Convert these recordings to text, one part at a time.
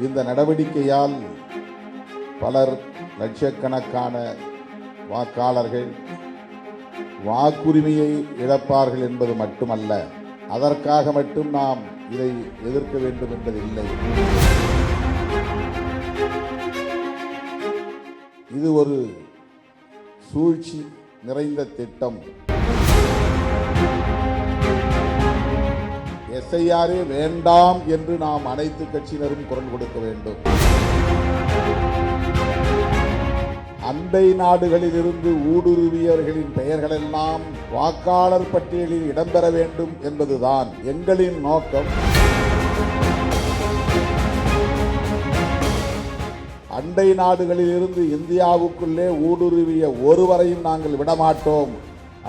இந்த நடவடிக்கையால் பலர் லட்சக்கணக்கான வாக்காளர்கள் வாக்குரிமையை இழப்பார்கள் என்பது மட்டுமல்ல, அதற்காக மட்டும் நாம் இதை எதிர்க்க வேண்டும் என்பதில்லை. இது ஒரு சூழ்ச்சி நிறைந்த திட்டம். எஸ்ஐஆரே வேண்டாம் என்று நாம் அனைத்து கட்சியினரும் குரல் கொடுக்க வேண்டும். அண்டை நாடுகளில் இருந்து ஊடுருவியவர்களின் பெயர்களெல்லாம் வாக்காளர் பட்டியலில் இடம்பெற வேண்டும் என்பதுதான் எங்களின் நோக்கம். அண்டை நாடுகளில் இருந்து இந்தியாவுக்குள்ளே ஊடுருவிய ஒருவரையும் நாங்கள் விடமாட்டோம்,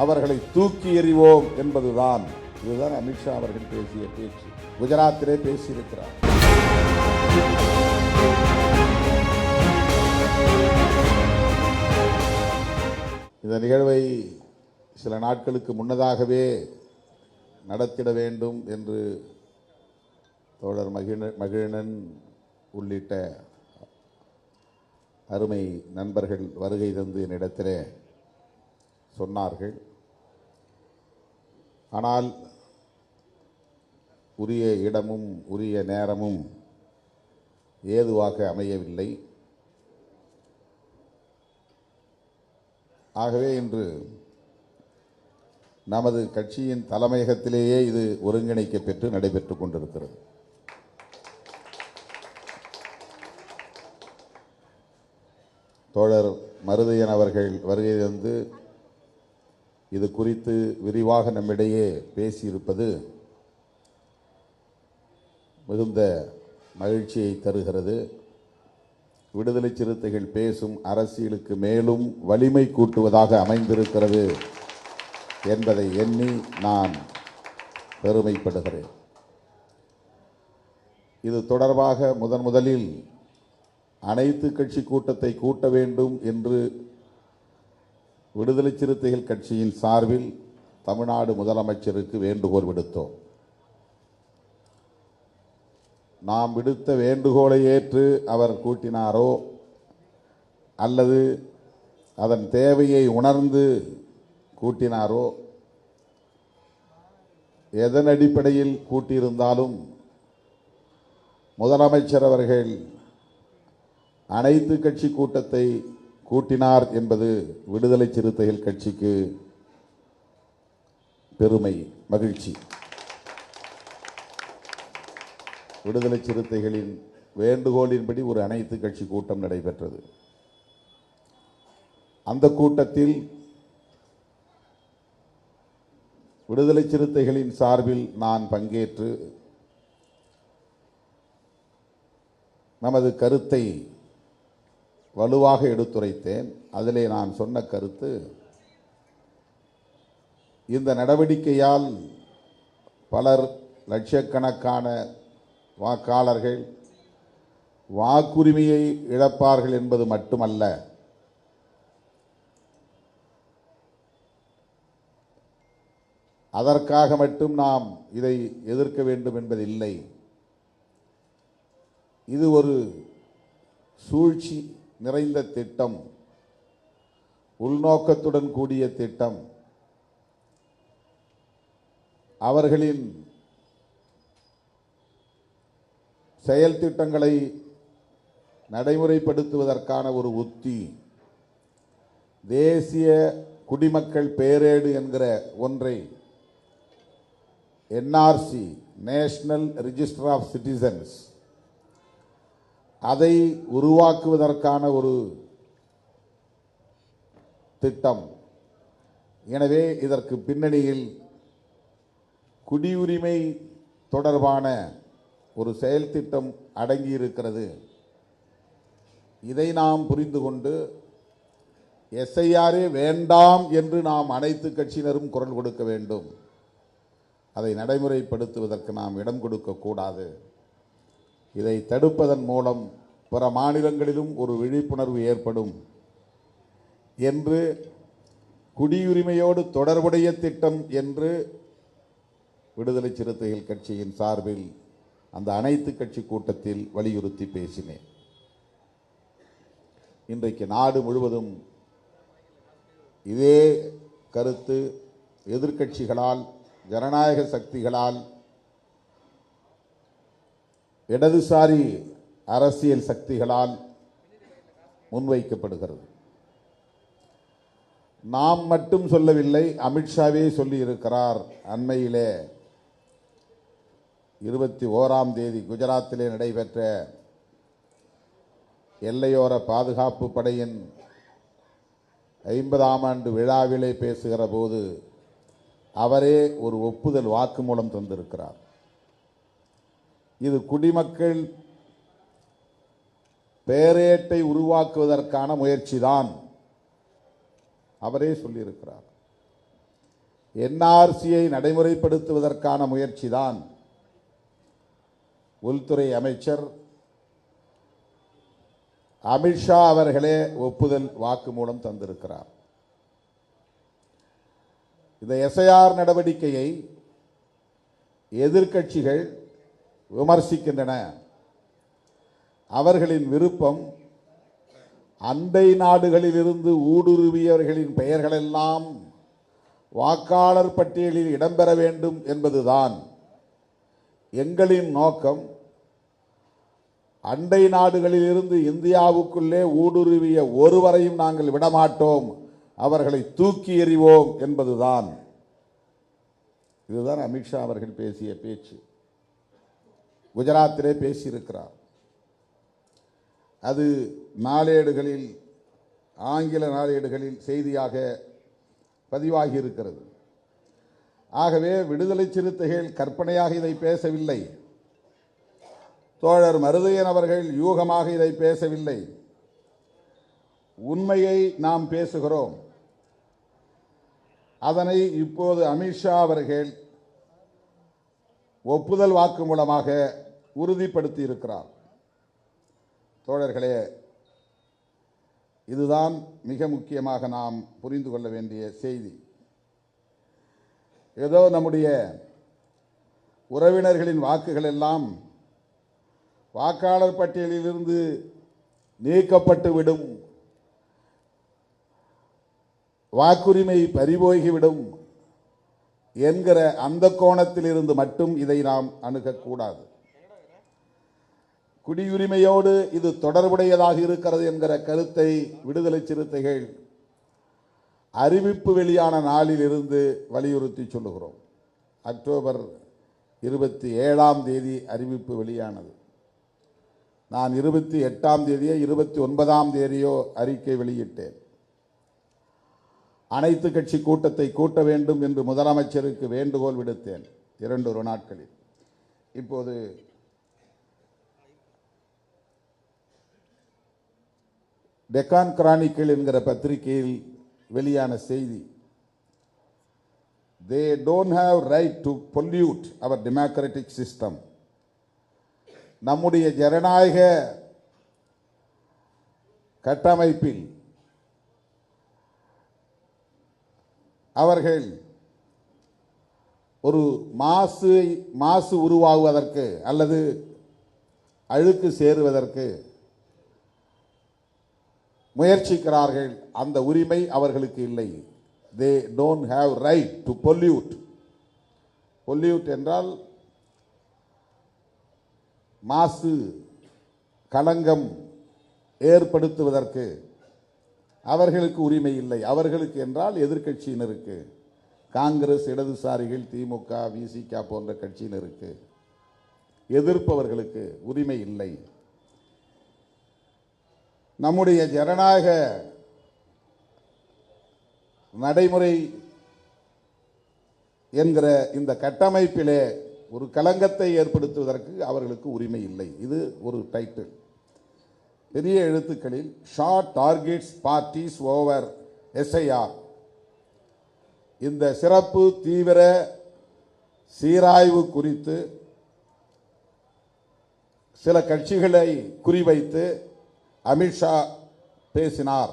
அவர்களை தூக்கி எறிவோம் என்பதுதான். இதுதான் அமித்ஷா அவர்கள் பேசிய பேச்சு. குஜராத்திலே பேசியிருக்கிறார். இந்த நிகழ்வை சில நாட்களுக்கு முன்னதாகவே நடத்திட வேண்டும் என்று தோழர் மகிழன் உள்ளிட்ட அருமை நண்பர்கள் வருகை தந்து என்னிடத்திலே சொன்னார்கள். ஆனால் உரிய இடமும் உரிய நேரமும் ஏதுவாக அமையவில்லை. ஆகவே இன்று நமது கட்சியின் தலைமையகத்திலேயே இது ஒருங்கிணைக்கப்பெற்று நடைபெற்றுக் கொண்டிருக்கிறது. தோழர் மருதையன் அவர்கள் வருகை தந்து இது குறித்து விரிவாக நம்மிடையே பேசியிருப்பது மிகுந்த மகிழ்ச்சியை தருகிறது. விடுதலை சிறுத்தைகள் பேசும் அரசியலுக்கு மேலும் வலிமை கூட்டுவதாக அமைந்திருக்கிறது என்பதை எண்ணி நான் பெருமைப்படுகிறேன். இது தொடர்பாக முதலில் அனைத்து கட்சி கூட்டத்தை கூட்ட வேண்டும் என்று விடுதலை சிறுத்தைகள் கட்சியின் சார்பில் தமிழ்நாடு முதலமைச்சருக்கு வேண்டுகோள் விடுத்தோம். நாம் விடுத்த வேண்டுகோளை ஏற்று அவர் கூட்டினாரோ அல்லது அதன் தேவையை உணர்ந்து கூட்டினாரோ, எதன் அடிப்படையில் கூட்டியிருந்தாலும் முதலமைச்சர் அவர்கள் அனைத்து கட்சி கூட்டத்தை கூட்டினார் என்பது விடுதலை சிறுத்தைகள் கட்சிக்கு பெருமை, மகிழ்ச்சி. விடுதலை சிறுத்தைகளின் வேண்டுகோளின்படி ஒரு அனைத்து கட்சி கூட்டம் நடைபெற்றது. அந்த கூட்டத்தில் விடுதலை சிறுத்தைகளின் சார்பில் நான் பங்கேற்று நமது கருத்தை வலுவாக எடுத்துரைத்தேன். அதிலே நான் சொன்ன கருத்து, இந்த நடவடிக்கையால் பலர் லட்சக்கணக்கான வாக்காளர்கள் வாக்குரிமையை இழப்பார்கள் என்பது மட்டுமல்ல, அதற்காக மட்டும் நாம் இதை எதிர்க்க வேண்டும் என்பதில்லை. இது ஒரு சூழ்ச்சி நிறைந்த திட்டம், உள்நோக்கத்துடன் கூடிய திட்டம். அவர்களின் செயல் திட்டங்களை நடைமுறைப்படுத்துவதற்கான ஒரு உத்தி தேசிய குடிமக்கள் பேரேடு என்கிற ஒன்றை NRC, national register of citizens, அதை உருவாக்குவதற்கான ஒரு திட்டம். எனவே இதற்கு பின்னணியில் குடியுரிமை தொடர்பான ஒரு செயல் திட்டம் அடங்கியிருக்கிறது. இதை நாம் புரிந்து கொண்டு எஸ்ஐஆரே வேண்டாம் என்று நாம் அனைத்து கட்சியினரும் குரல் கொடுக்க வேண்டும். அதை நடைமுறைப்படுத்துவதற்கு நாம் இடம் கொடுக்கக்கூடாது. இதை தடுப்பதன் மூலம் பிற மாநிலங்களிலும் ஒரு விழிப்புணர்வு ஏற்படும் என்று, குடியுரிமையோடு தொடர்புடைய திட்டம் என்று விடுதலை சிறுத்தைகள் கட்சியின் சார்பில் அந்த அனைத்து கட்சி கூட்டத்தில் வலியுறுத்தி பேசினேன். இன்றைக்கு நாடு முழுவதும் இதே கருத்து எதிர்க்கட்சிகளால், ஜனநாயக சக்திகளால், இடதுசாரி அரசியல் சக்திகளால் முன்வைக்கப்படுகிறது. நாம் மட்டும் சொல்லவில்லை, அமித்ஷாவே சொல்லி இருக்கிறார். அண்மையிலே 21ஆம் தேதி குஜராத்திலே நடைபெற்ற எல்லையோர பாதுகாப்பு படையின் 50ஆம் ஆண்டு விழாவிலே பேசுகிற போது அவரே ஒரு ஒப்புதல் வாக்குமூலம் தந்திருக்கிறார். இது குடிமக்கள் பேரேட்டை உருவாக்குவதற்கான முயற்சிதான். அவரே சொல்லியிருக்கிறார். என்ஆர்சியை நடைமுறைப்படுத்துவதற்கான முயற்சிதான். உள்துறை அமைச்சர் அமித்ஷா அவர்களே ஒப்புதல் வாக்குமூலம் தந்திருக்கிறார். இந்த எஸ்ஐஆர் நடவடிக்கையை எதிர்க்கட்சிகள் விமர்சிக்கின்றன. அவர்களின் விருப்பம் அண்டை நாடுகளிலிருந்து ஊடுருவியவர்களின் பெயர்களெல்லாம் வாக்காளர் பட்டியலில் இடம்பெற வேண்டும் என்பதுதான். எங்களின் நோக்கம் அண்டை நாடுகளிலிருந்து இந்தியாவுக்குள்ளே ஊடுருவிய ஒருவரையும் நாங்கள் விடமாட்டோம், அவர்களை தூக்கி எறிவோம் என்பதுதான். இதுதான் அமித்ஷா அவர்கள் பேசிய பேச்சு. குஜராத்திலே பேசியிருக்கிறார். அது நாளேடுகளில், ஆங்கில நாளேடுகளில் செய்தியாக பதிவாகி இருக்கிறது. ஆகவே விடுதலை சிறுத்தைகள் கற்பனையாக இதை பேசவில்லை. தோழர் மருதையன் அவர்கள் யூகமாக இதை பேசவில்லை. உண்மையை நாம் பேசுகிறோம். அதனை இப்போது அமித்ஷா அவர்கள் ஒப்புதல் வாக்கு மூலமாக உறுதிப்படுத்தி இருக்கிறார். தோழர்களே, இதுதான் மிக முக்கியமாக நாம் புரிந்து கொள்ள வேண்டிய செய்தி. ஏதோ நம்முடைய உறவினர்களின் வாக்குகள் எல்லாம் வாக்காளர் பட்டியலில் இருந்து நீக்கப்பட்டு விடும், வாக்குரிமை பறிபோகிவிடும் என்கிற அந்த கோணத்தில் இருந்து மட்டும் இதை நாம் அணுகக்கூடாது. குடியுரிமையோடு இது தொடர்புடையதாக இருக்கிறது என்கிற கருத்தை விடுதலை சிறுத்தைகள் அறிவிப்பு வெளியான நாளில் இருந்து வலியுறுத்தி சொல்லுகிறோம். அக்டோபர் 27ஆம் தேதி அறிவிப்பு வெளியானது. நான் 28ஆம் தேதியோ 29ஆம் தேதியோ அறிக்கை வெளியிட்டேன். அனைத்து கட்சி கூட்டத்தை கூட்ட வேண்டும் என்று முதலமைச்சருக்கு வேண்டுகோள் விடுத்தேன் 2 நாட்களில். இப்போது டெக்கான் கிரானிக்கல் என்கிற பத்திரிகையில் வெளியான செய்தி, they don't have right to pollute our democratic system. நம்முடைய ஜனநாயக கட்டமைப்பில் அவர்கள் ஒரு மாசு உருவாகுவதற்கு அல்லது அழுக்கு சேருவதற்கு முயற்சிக்கிறார்கள். அந்த உரிமை அவர்களுக்கு இல்லை. they don't have right to pollute. pollute என்றால் மாசு, களங்கம் ஏற்படுத்துவதற்கு அவர்களுக்கு உரிமை இல்லை. அவர்களுக்கு என்றால் எதிர்க்கட்சியினருக்கு, காங்கிரஸ், இடதுசாரிகள், திமுக, விசிக போன்ற கட்சியினருக்கு, எதிர்ப்பவர்களுக்கு உரிமை இல்லை. நம்முடைய ஜனநாயக நடைமுறை என்கிற இந்த கட்டமைப்பிலே ஒரு கலங்கத்தை ஏற்படுத்துவதற்கு அவர்களுக்கு உரிமை இல்லை. இது ஒரு டைட்டில். பெரிய எழுத்துக்களில் short targets parties over SIR. இந்த சிறப்பு தீவிர சீராய்வு குறித்து சில கட்சிகளை குறிவைத்து அமித்ஷா பேசினார்.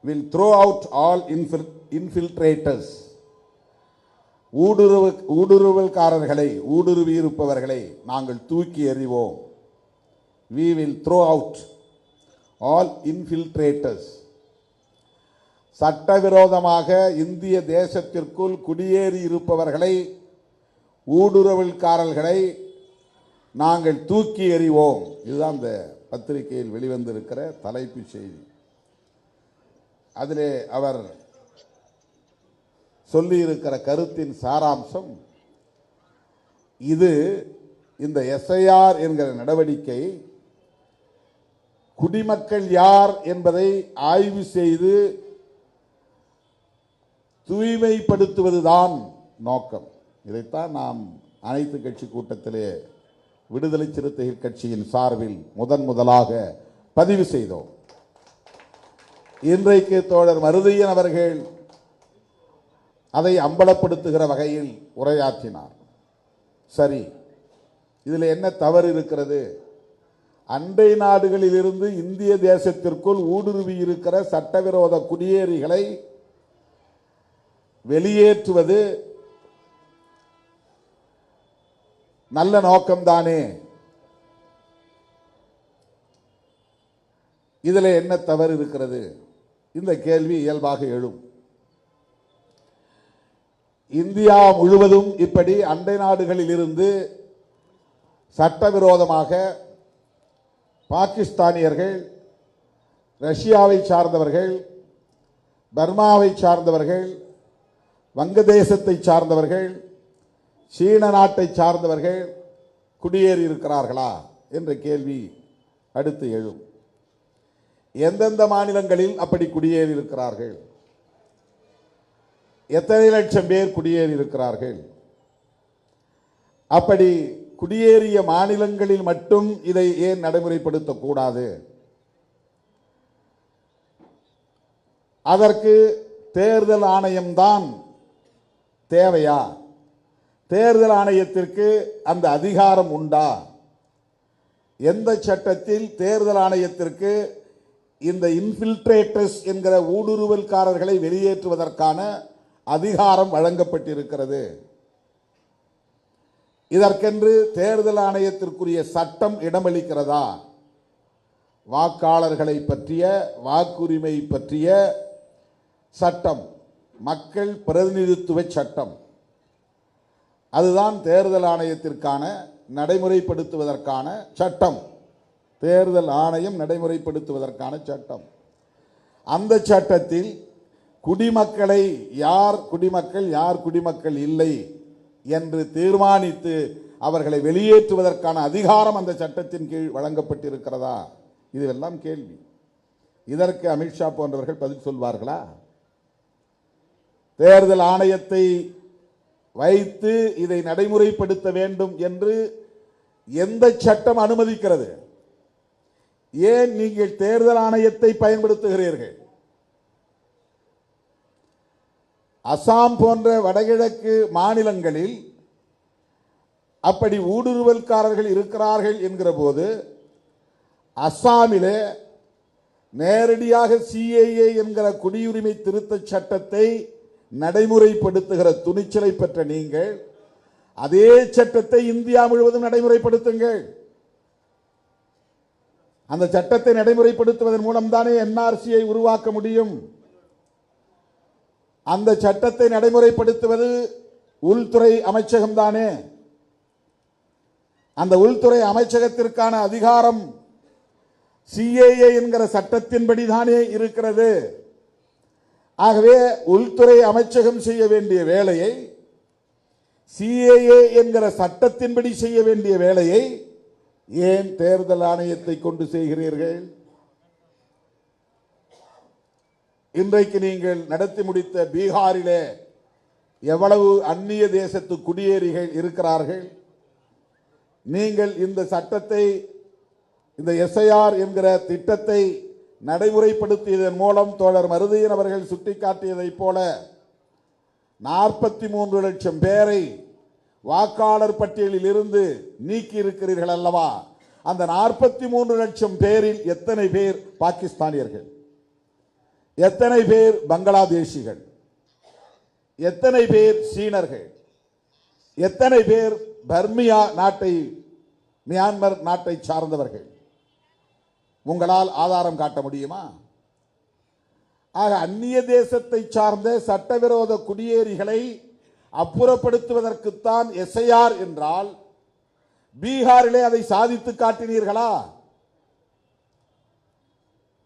will throw out all infiltrators ஊடுருவல்காரர்களை ஊடுருவி இருப்பவர்களை நாங்கள் தூக்கி எறிவோம். We will throw out all infiltrators. சட்டவிரோதமாக இந்திய தேசத்திற்குள் குடியேறி இருப்பவர்களை ஊடுருவல்காரர்களை நாங்கள் தூக்கி எறிவோம். இதுதான் இந்த பத்திரிகையில் வெளிவந்திருக்கிற தலைப்பு செய்தி. அதிலே அவர் சொல்லியிருக்கிற கருத்தின் சாராம்சம் இது. இந்த எஸ்ஐஆர் என்கிற நடவடிக்கை குடிமக்கள் யார் என்பதை ஆய்வு செய்து தூய்மைப்படுத்துவதுதான் நோக்கம். இதைத்தான் நாம் அனைத்து கட்சி கூட்டத்திலே விடுதலை சிறுத்தைகள் கட்சியின் சார்பில் முதலாக பதிவு செய்தோம். இன்றைக்கு தோழர் மருதையன் அவர்கள் அதை அம்பலப்படுத்துகிற வகையில் உரையாற்றினார். சரி, இதில் என்ன தவறு இருக்கிறது? அண்டை நாடுகளில் இருந்து இந்திய தேசத்திற்குள் ஊடுருவி இருக்கிற சட்டவிரோத குடியேறிகளை வெளியேற்றுவது நல்ல நோக்கம்தானே. இதில் என்ன தவறு இருக்கிறது? இந்த கேள்வி இயல்பாக எழும். இந்தியா முழுவதும் இப்படி அண்டை நாடுகளில் இருந்து சட்டவிரோதமாக பாகிஸ்தானியர்கள், ரஷ்யாவை சார்ந்தவர்கள், பர்மாவை சார்ந்தவர்கள், வங்கதேசத்தை சார்ந்தவர்கள், சீன நாட்டை சார்ந்தவர்கள் குடியேறி இருக்கிறார்களா என்ற கேள்வி அடுத்து எழும். எந்தெந்த மாநிலங்களில் அப்படி குடியேறி இருக்கிறார்கள்? எத்தனை லட்சம் பேர் குடியேறி இருக்கிறார்கள்? அப்படி குடியேறிய மாநிலங்களில் மட்டும் இதை ஏன் நடைமுறைப்படுத்தக்கூடாது? அதற்கு தேர்தல் ஆணையம்தான் தேவையா? தேர்தல் ஆணையத்திற்கு அந்த அதிகாரம் உண்டா? எந்த சட்டத்தில் தேர்தல் ஆணையத்திற்கு இந்த இன்ஃபில்ட்ரேட்டர்ஸ் என்கிற ஊடுருவல்காரர்களை வெளியேற்றுவதற்கான அதிகாரம் வழங்கப்பட்டிருக்கிறது? இதற்கென்று தேர்தல் ஆணையத்திற்குரிய சட்டம் இடமளிக்கிறதா? வாக்காளர்களை பற்றிய, வாக்குரிமை பற்றிய சட்டம், மக்கள் பிரதிநிதித்துவ சட்டம், அதுதான் தேர்தல் ஆணையத்திற்கான நடைமுறைப்படுத்துவதற்கான சட்டம். தேர்தல் ஆணையம் நடைமுறைப்படுத்துவதற்கான சட்டம். அந்த சட்டத்தில் குடிமக்களை யார் குடிமக்கள், யார் குடிமக்கள் இல்லை என்று தீர்மானித்து அவர்களை வெளியேற்றுவதற்கான அதிகாரம் அந்த சட்டத்தின் கீழ் வழங்கப்பட்டிருக்கிறதா? இதுவெல்லாம் கேள்வி. இதற்கு அமித்ஷா போன்றவர்கள் பதில் சொல்வார்களா? தேர்தல் ஆணையத்தை வைத்து இதை நடைமுறைப்படுத்த வேண்டும் என்று எந்த சட்டம் அனுமதிக்கிறது? ஏன் நீங்கள் தேர்தல் ஆணையத்தை பயன்படுத்துகிறீர்கள்? அசாம் போன்ற வடகிழக்கு மாநிலங்களில் அப்படி ஊடுருவல்காரர்கள் இருக்கிறார்கள் என்கிற போது அசாமிலே நேரடியாக சிஏஏ என்கிற குடியுரிமை திருத்த சட்டத்தை நடைமுறைப்படுத்துகிற துணிச்சலை பெற்ற நீங்கள் அதே சட்டத்தை இந்தியா முழுவதும் நடைமுறைப்படுத்துங்கள். அந்த சட்டத்தை நடைமுறைப்படுத்துவதன் மூலம்தானே என்ஆர்சியை உருவாக்க முடியும். அந்த சட்டத்தை நடைமுறைப்படுத்துவது உள்துறை அமைச்சகம் தானே. அந்த உள்துறை அமைச்சகத்திற்கான அதிகாரம் சிஏஏ என்கிற சட்டத்தின்படி தானே இருக்கிறது. ஆகவே உள்துறை அமைச்சகம் செய்ய வேண்டிய வேலையை, சிஏஏ என்கிற சட்டத்தின்படி செய்ய வேண்டிய வேலையை ஏன் தேர்தல் ஆணையத்தை கொண்டு செய்கிறீர்கள்? இன்றைக்கு நீங்கள் நடத்தி முடித்த பீகாரிலே எவ்வளவு அந்நிய தேசத்து குடியேறிகள் இருக்கிறார்கள்? நீங்கள் இந்த சட்டத்தை, இந்த எஸ்ஐஆர் என்கிற திட்டத்தை நடைமுறைப்படுத்தியதன் மூலம் தோழர் மருதையன் அவர்கள் சுட்டிக்காட்டியதைப் போல 43 லட்சம் பேரை வாக்காளர் பட்டியலில் இருந்து நீக்கி இருக்கிறீர்கள் அல்லவா? அந்த 43 லட்சம் பேரில் எத்தனை பேர் பாகிஸ்தானியர்கள், எத்தனை பேர் பங்களாதேஷிகள், எத்தனை பேர் சீனர்கள், எத்தனை பேர் பர்மியா நாட்டை, மியான்மர் நாட்டை சார்ந்தவர்கள்? உங்களால் ஆதாரம் காட்ட முடியுமா? ஆக அந்நிய தேசத்தை சார்ந்த சட்டவிரோத குடியேறிகளை அப்புறப்படுத்துவதற்குத்தான் எஸ்ஐஆர் என்றால், பீகாரிலே அதை சாதித்து காட்டினீர்களா?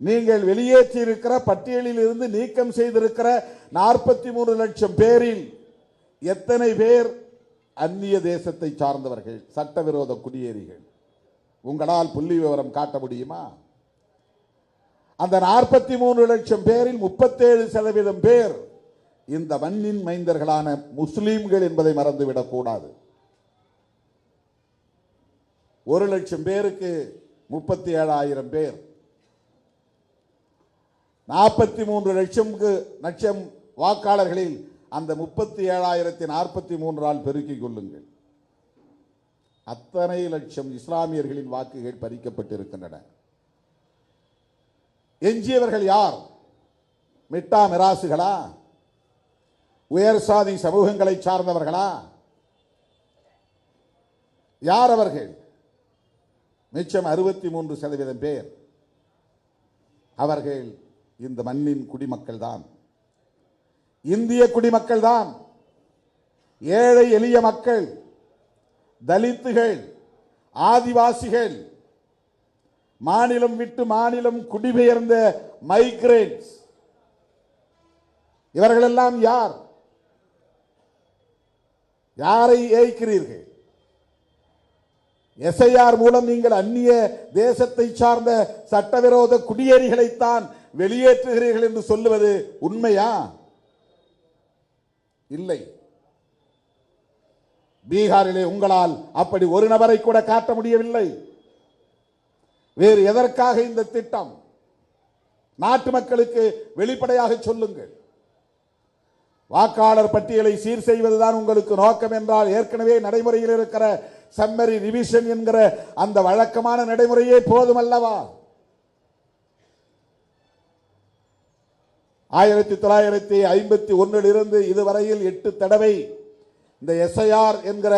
நீங்கள் வெளியேற்றியிருக்கிற பட்டியலில் இருந்து நீக்கம் செய்திருக்கிற 43 லட்சம் பேரில் எத்தனை பேர் அந்நிய தேசத்தை சார்ந்தவர்கள், சட்டவிரோத குடியேறிகள்? உங்களால் புள்ளி விவரம் காட்ட முடியுமா? அந்த 43 லட்சம் பேரில் 37% பேர் இந்த மண்ணின் மைந்தர்களான முஸ்லிம்கள் என்பதை மறந்துவிடக் கூடாது. 1 லட்சம் பேருக்கு 37,000 பேர், 43 லட்சம் வாக்காளர்களில் அந்த 37,043 பெருக்கிக் கொள்ளுங்கள். அத்தனை லட்சம் இஸ்லாமியர்களின் வாக்குகள் பறிக்கப்பட்டிருக்கின்றன. எஞ்சியவர்கள் யார்? மிட்டா மிராசுகளா? உயர் சாதி சமூகங்களை சார்ந்தவர்களா? யார் அவர்கள்? மிச்சம் 63% பேர் அவர்கள் இந்த மண்ணின் குடிமக்கள் தான், இந்திய குடிமக்கள் தான். ஏழை எளிய மக்கள், தலித்துகள், ஆதிவாசிகள், மாநிலம் விட்டு மாநிலம் குடிபெயர்ந்த மைக்ரேட்ஸ், இவர்களெல்லாம் யார்? யாரை ஏய்க்கிறீர்கள்? எஸ்ஐஆர் மூலம் நீங்கள் அந்நிய தேசத்தை சார்ந்த சட்டவிரோத குடியேறிகளைத்தான் வெளியேற்றுகிறீர்கள் என்று சொல்லுவது உண்மையா? இல்லை. பீகாரிலே உங்களால் அப்படி ஒரு நபரை கூட காட்ட முடியவில்லை. வேறு எதற்காக இந்த திட்டம்? நாட்டு மக்களுக்கு வெளிப்படையாக சொல்லுங்கள். வாக்காளர் பட்டியலை சீர் செய்வதுதான் உங்களுக்கு நோக்கம் என்றால், ஏற்கனவே நடைமுறையில் இருக்கிற சம்மரி ரிவிஷன் என்கிற அந்த வழக்கமான நடைமுறையே போதும் அல்லவா? 1951 இருந்து இதுவரையில் 8 தடவை இந்த எஸ்ஐஆர் என்கிற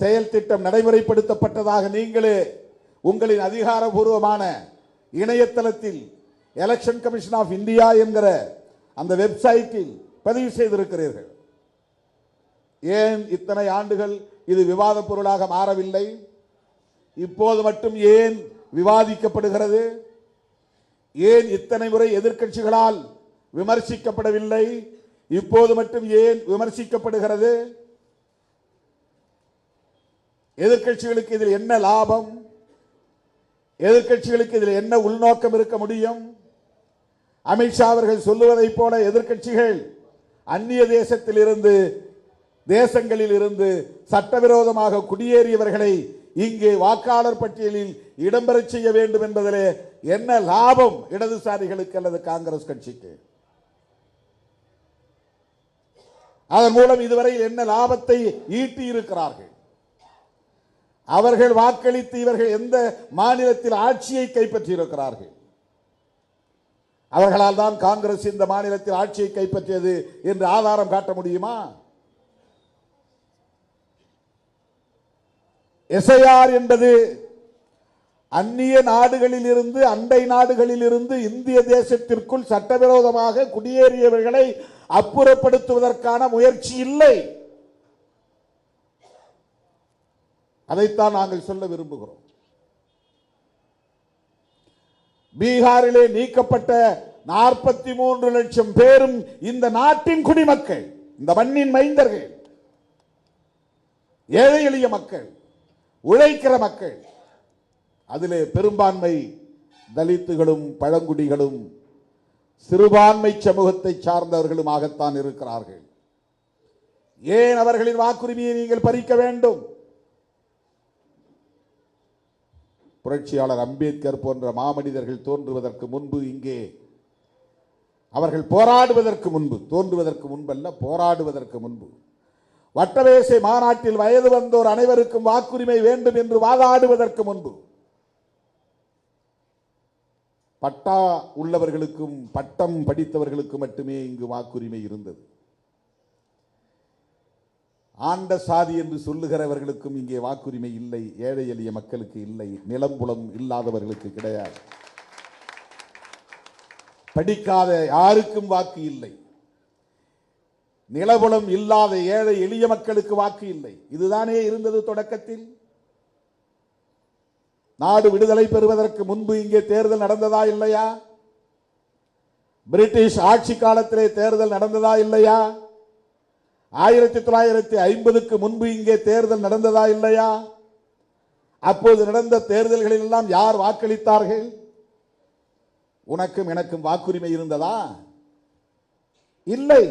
செயல் திட்டம் நடைமுறைப்படுத்தப்பட்டதாக நீங்களே உங்களின் அதிகாரபூர்வமான இணையதளத்தில் எலெக்ஷன் கமிஷன் ஆஃப் இந்தியா என்கிற அந்த வெப்சைட்டில் பதிவு செய்திருக்கிறீர்கள். ஏன் இத்தனை ஆண்டுகள் இது விவாத பொருளாக மாறவில்லை? இப்போது மட்டும் ஏன் விவாதிக்கப்படுகிறது? ஏன் இத்தனை முறை எதிர்க்கட்சிகளால் விமர்சிக்கப்படவில்லை? இப்போது மட்டும் ஏன் விமர்சிக்கப்படுகிறது? எதிர்க்கட்சிகளுக்கு இதில் என்ன லாபம்? எதிர்க்கட்சிகளுக்கு இதில் என்ன உள்நோக்கம் இருக்க முடியும்? அமித்ஷா அவர்கள் சொல்லுவதைப் போல எதிர்க்கட்சிகள் அந்நிய தேசங்களில் இருந்து சட்டவிரோதமாக குடியேறியவர்களை இங்கே வாக்காளர் பட்டியலில் இடம்பெறச் செய்ய வேண்டும் என்பதிலே என்ன லாபம் இடதுசாரிகளுக்கு அல்லது காங்கிரஸ் கட்சிக்கு? அதன் மூலம் இதுவரை என்ன லாபத்தை ஈட்டி இருக்கிறார்கள்? அவர்கள் வாக்களித்து இவர்கள் எந்த மாநிலத்தில் ஆட்சியை கைப்பற்றி இருக்கிறார்கள்? அவர்களால் தான் காங்கிரஸ் இந்த மாநிலத்தில் ஆட்சியை கைப்பற்றியது என்று ஆதாரம் காட்ட முடியுமா? எஸ்ஐஆர் என்பது அந்நிய நாடுகளில் இருந்து, அண்டை நாடுகளில் இருந்து இந்திய தேசத்திற்குள் சட்டவிரோதமாக குடியேறியவர்களை அப்புறப்படுத்துவதற்கான முயற்சி இல்லை. அதைத்தான் நாங்கள் சொல்ல விரும்புகிறோம். பீகாரிலே நீக்கப்பட்ட 43 லட்சம் பேரும் இந்த நாட்டின் குடிமக்கள், இந்த மண்ணின் மைந்தர்கள், ஏழை எளிய மக்கள், உழைக்கிற மக்கள். அதிலே பெரும்பான்மை தலித்துகளும் பழங்குடிகளும் சிறுபான்மை சமூகத்தை சார்ந்தவர்களுமாகத்தான் இருக்கிறார்கள். ஏன் அவர்களின் வாக்குரிமையை நீங்கள் பறிக்க வேண்டும்? புரட்சியாளர் அம்பேத்கர் போன்ற மாமனிதர்கள் தோன்றுவதற்கு முன்பு, இங்கே அவர்கள் போராடுவதற்கு முன்பு, தோன்றுவதற்கு முன்பல்ல, போராடுவதற்கு முன்பு, வட்டமேசை மாநாட்டில் வயது வந்தோர் அனைவருக்கும் வாக்குரிமை வேண்டும் என்று வாதாடுவதற்கு முன்பு, பட்டா உள்ளவர்களுக்கும் பட்டம் படித்தவர்களுக்கு மட்டுமே இங்கு வாக்குரிமை இருந்தது. ஆண்ட சாதி என்று சொல்லுகிறவர்களுக்கும் இங்கே வாக்குரிமை இல்லை, ஏழை எளிய மக்களுக்கு இல்லை, நிலம்புலம் இல்லாதவர்களுக்கு கிடையாது, படிக்காத யாருக்கும் வாக்கு இல்லை, நிலபுலம் இல்லாத ஏழை எளிய மக்களுக்கு வாக்கு இல்லை. இதுதானே இருந்தது தொடக்கத்தில். நாடு விடுதலை பெறுவதற்கு முன்பு இங்கே தேர்தல் நடந்ததா இல்லையா? பிரிட்டிஷ் ஆட்சி காலத்திலே தேர்தல் நடந்ததா இல்லையா? 1950க்கு முன்பு இங்கே தேர்தல் நடந்ததா இல்லையா? அப்போது நடந்த தேர்தல்களில் எல்லாம் யார் வாக்களித்தார்கள்? உனக்கும் எனக்கும் வாக்குரிமை இருந்ததா? இல்லை.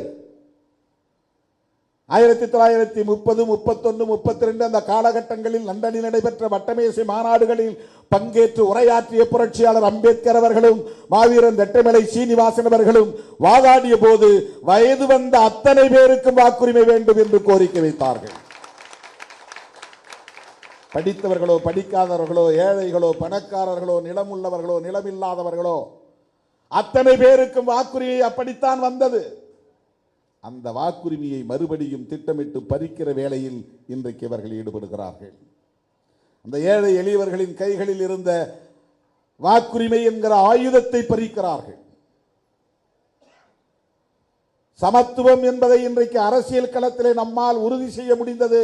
1930, 31, 32 அந்த காலகட்டங்களில் லண்டனில் நடைபெற்ற வட்டமேசை மாநாடுகளில் பங்கேற்று உரையாற்றிய புரட்சியாளர் அம்பேத்கர் அவர்களும் மாவீரன் ரெட்டமலை சீனிவாசன் அவர்களும் வாதாடிய போது வயது வந்த அத்தனை பேருக்கும் வாக்குரிமை வேண்டும் என்று கோரிக்கை வைத்தார்கள். படித்தவர்களோ படிக்காதவர்களோ ஏழைகளோ பணக்காரர்களோ நிலமுள்ளவர்களோ நிலமில்லாதவர்களோ அத்தனை பேருக்கும் வாக்குரிமை அப்படித்தான் வந்தது. அந்த வாக்குரிமையை மறுபடியும் திட்டமிட்டு பறிக்கிற வேளையில் இன்றைக்கு இவர்கள் ஈடுபடுகிறார்கள். அந்த ஏழை எளியவர்களின் கைகளில் இருந்த வாக்குரிமை என்கிற ஆயுதத்தை பறிக்கிறார்கள். சமத்துவம் என்பதை இன்றைக்கு அரசியல் களத்திலே நம்மால் உறுதி செய்ய முடிந்தது.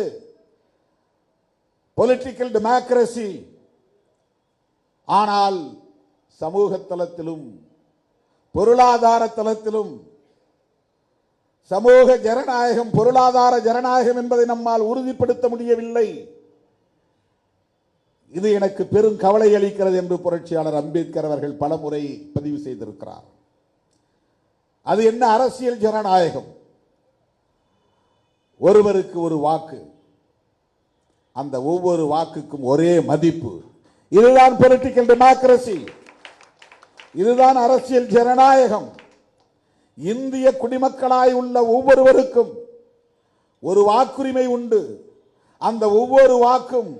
Political democracy. ஆனால் சமூக தளத்திலும் பொருளாதார தளத்திலும் சமூக ஜனநாயகம் பொருளாதார ஜனநாயகம் என்பதை நம்மால் உறுதிப்படுத்த முடியவில்லை. இது எனக்கு பெரும் கவலை அளிக்கிறது என்று புரட்சியாளர் அம்பேத்கர் அவர்கள் பலமுறை பதிவு செய்திருக்கிறார். அது என்ன அரசியல் ஜனநாயகம்? ஒருவருக்கு ஒரு வாக்கு, அந்த ஒவ்வொரு வாக்குக்கும் ஒரே மதிப்பு. இதுதான் பொலிட்டிக்கல் டெமோக்ரசி, இதுதான் அரசியல் ஜனநாயகம். இந்திய குடிமக்களாய் உள்ள ஒவ்வொருவருக்கும் ஒரு வாக்குரிமை உண்டு. அந்த ஒவ்வொரு வாக்கும்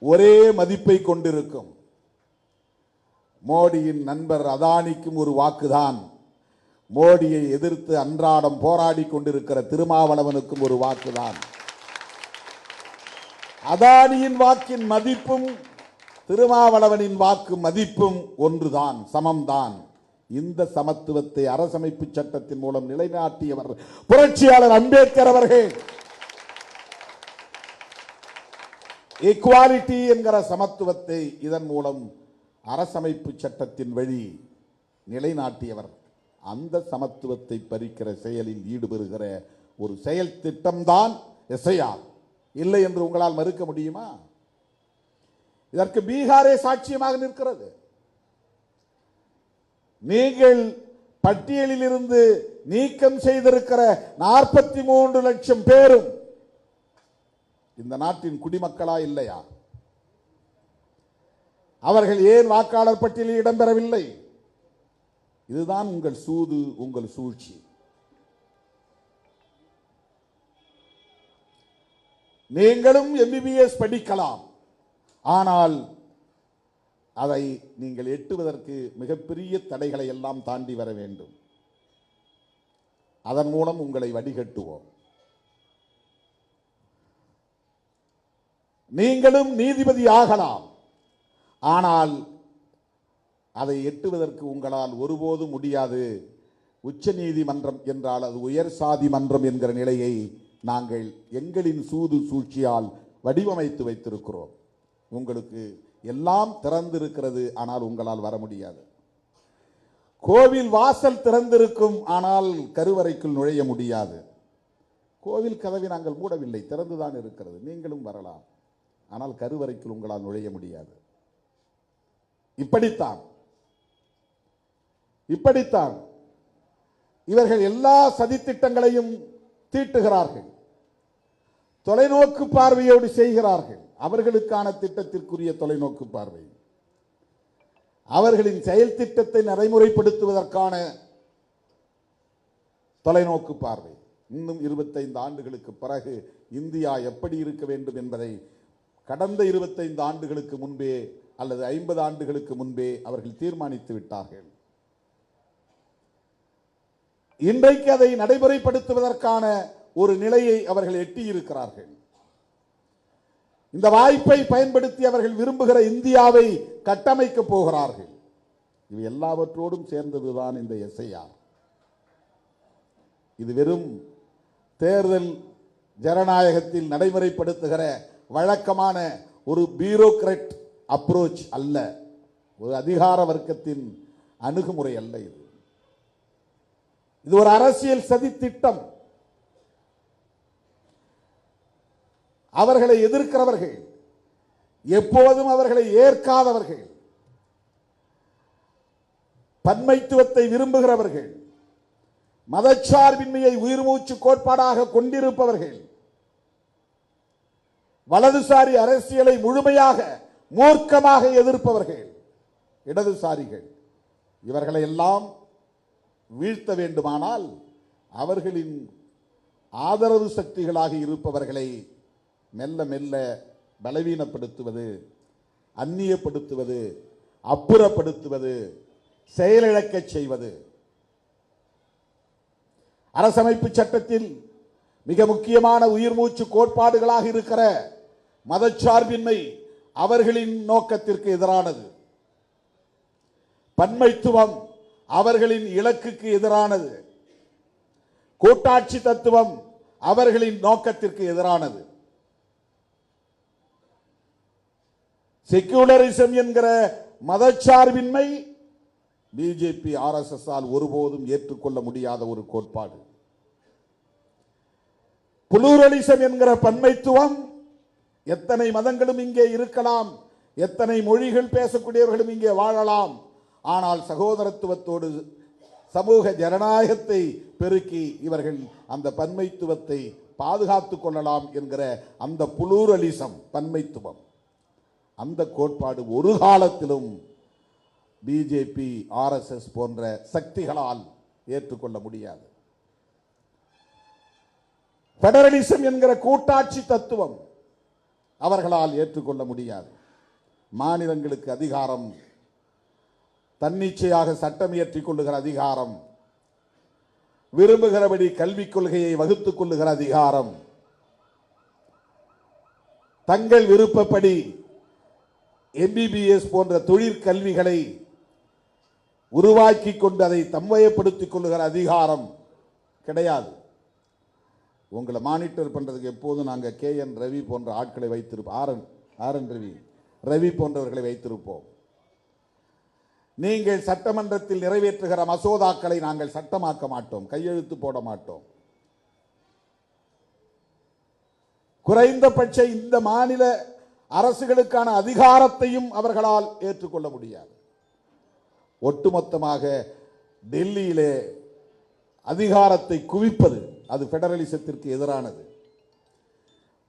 ஒரே மதிப்பை கொண்டிருக்கும். மோடியின் நண்பர் அதானிக்கும் ஒரு வாக்குதான். மோடியை எதிர்த்து அன்றாடம் போராடி கொண்டிருக்கிற திருமாவளவனுக்கும் ஒரு வாக்குதான். அதானியின் வாக்கின் மதிப்பும் திருமாவளவனின் வாக்கு மதிப்பும் ஒன்றுதான், சமம்தான். இந்த சமத்துவத்தை அரசமைப்பு சட்டத்தின் மூலம் நிலைநாட்டியவர் புரட்சியாளர் அம்பேத்கர் அவர்கள். ஈக்குவாலிட்டி என்கிற சமத்துவத்தை இதன் மூலம் அரசமைப்பு சட்டத்தின் வழி நிலைநாட்டியவர். அந்த சமத்துவத்தை பறிக்கிற செயலில் ஈடுபடுகிற ஒரு செயல் திட்டம்தான் எஸ்ஐஆர். இல்லை என்று உங்களால் மறுக்க முடியுமா? இதற்கு பீகாரே சாட்சியமாக நிற்கிறது. நீங்கள் பட்டியலில் இருந்து நீக்கம் செய்திருக்கிற 43 லட்சம் பேரும் இந்த நாட்டின் குடிமக்களா இல்லையா? அவர்கள் ஏன் வாக்காளர் பட்டியலில் இடம்பெறவில்லை? இதுதான் உங்கள் சூது, உங்கள் சூழ்ச்சி. நீங்களும் MBBS படிக்கலாம், ஆனால் அதை நீங்கள் எட்டுவதற்கு மிகப்பெரிய தடைகளை எல்லாம் தாண்டி வர வேண்டும். அதன் மூலம் உங்களை வடிகட்டுவோம். நீங்களும் நீதிபதி ஆகலாம், ஆனால் அதை எட்டுவதற்கு உங்களால் ஒருபோதும் முடியாது. உச்ச நீதிமன்றம் என்றால் அது உயர் சாதி மன்றம் என்கிற நிலையை நாங்கள் எங்களின் சூது சூழ்ச்சியால் வடிவமைத்து வைத்திருக்கிறோம். உங்களுக்கு எல்லாம் திறந்திருக்கிறது, ஆனால் உங்களால் வர முடியாது. கோவில் வாசல் திறந்திருக்கும், ஆனால் கருவறைக்குள் நுழைய முடியாது. கோவில் கதவை நாங்கள் மூடவில்லை, திறந்துதான் இருக்கிறது. நீங்களும் வரலாம், ஆனால் கருவறைக்குள் உங்களால் நுழைய முடியாது. இப்படித்தான் இவர்கள் எல்லா சதித்திட்டங்களையும் தீட்டுகிறார்கள். தொலைநோக்கு பார்வையோடு செய்கிறார்கள். அவர்களுக்கான திட்டத்திற்குரிய தொலைநோக்கு பார்வை, அவர்களின் செயல் திட்டத்தை நடைமுறைப்படுத்துவதற்கான தொலைநோக்கு பார்வை. இன்னும் 25 ஆண்டுகளுக்கு பிறகு இந்தியா எப்படி இருக்க வேண்டும் என்பதை கடந்த 25 ஆண்டுகளுக்கு முன்பே அல்லது 50 ஆண்டுகளுக்கு முன்பே அவர்கள் தீர்மானித்து விட்டார்கள். இன்றைக்கு அதை நடைமுறைப்படுத்துவதற்கான ஒரு நிலையை அவர்கள் எட்டியிருக்கிறார்கள். இந்த வாய்ப்பை பயன்படுத்தி அவர்கள் விரும்புகிற இந்தியாவை கட்டமைக்க போகிறார்கள். இவை எல்லாவற்றோடும் சேர்ந்ததுதான் இந்த எஸ்ஐஆர். இது வெறும் தேர்தல் ஜனநாயகத்தில் நடைமுறைப்படுத்துகிற வழக்கமான ஒரு பியூரோக்ராட் அப்ரோச் அல்ல, ஒரு அதிகார வர்க்கத்தின் அணுகுமுறை அல்ல. இது ஒரு அரசியல் சதி திட்டம். அவர்களை எதிர்க்கிறவர்கள், எப்போதும் அவர்களை ஏற்காதவர்கள், பன்மைத்துவத்தை விரும்புகிறவர்கள், மதச்சார்பின்மையை உயிர் மூச்சு கோட்பாடாக கொண்டிருப்பவர்கள், வலதுசாரி அரசியலை முழுமையாக மூர்க்கமாக எதிர்ப்பவர்கள், இடதுசாரிகள், இவர்களை எல்லாம் வீழ்த்த வேண்டுமானால் அவர்களின் ஆதரவு சக்திகளாக இருப்பவர்களை மெல்ல மெல்ல பலவீனப்படுத்துவது, அந்நியப்படுத்துவது, அப்புறப்படுத்துவது, செயலிழக்க செய்வது. அரசமைப்பு சட்டத்தில் மிக முக்கியமான உயிர் மூச்சு கோட்பாடுகளாக இருக்கிற மதச்சார்பின்மை அவர்களின் நோக்கத்திற்கு எதிரானது. பன்மைத்துவம் அவர்களின் இலக்குக்கு எதிரானது. கூட்டாட்சி தத்துவம் அவர்களின் நோக்கத்திற்கு எதிரானது. செக்யூலரிசம் என்கிற மதச்சார்பின்மை பிஜேபி RSS ஆல் ஒருபோதும் ஏற்றுக்கொள்ள முடியாத ஒரு கோட்பாடு. புளூரலிசம் என்கிற பன்மைத்துவம், எத்தனை மதங்களும் இங்கே இருக்கலாம், எத்தனை மொழிகள் பேசக்கூடியவர்களும் இங்கே வாழலாம், ஆனால் சகோதரத்துவத்தோடு சமூக ஜனநாயகத்தை பெருக்கி இவர்கள் அந்த பன்மைத்துவத்தை பாதுகாத்துக் கொள்ளலாம் என்கிற அந்த புளூரலிசம், பன்மைத்துவம், அந்த கோட்பாடு ஒரு காலத்திலும் பிஜேபி RSS போன்ற சக்திகளால் ஏற்றுக்கொள்ள முடியாது. பெடரலிசம் என்கிற கூட்டாட்சி தத்துவம் அவர்களால் ஏற்றுக்கொள்ள முடியாது. மாநிலங்களுக்கு அதிகாரம், தன்னிச்சையாக சட்டம் இயற்றிக் கொள்ளுகிற அதிகாரம், விரும்புகிறபடி கல்விக் கொள்கையை வகுத்துக் கொள்ளுகிற அதிகாரம், தங்கள் விருப்பப்படி MBBS போன்ற தொழிற்கல்விகளை உருவாக்கி கொண்டு அதை தம்வயப்படுத்திக் கொள்ளுகிற அதிகாரம் கிடையாது. உங்களை மானிட்டர் பண்றதுக்கு எப்போதும் நாங்கள் KN ரவி போன்ற ஆட்களை வைத்திருப்போம், RN ரவி போன்றவர்களை வைத்திருப்போம். நீங்கள் சட்டமன்றத்தில் நிறைவேற்றுகிற மசோதாக்களை நாங்கள் சட்டமாக்க மாட்டோம், கையெழுத்து போட மாட்டோம். குறைந்தபட்ச இந்த மாநில அரசுகளுக்கான அதிகாரத்தையும் அவர்களால் ஏற்றுக்கொள்ள முடியாது. ஒட்டுமொத்தமாக டெல்லியிலே அதிகாரத்தை குவிப்பது அது பெடரலிசத்திற்கு எதிரானது.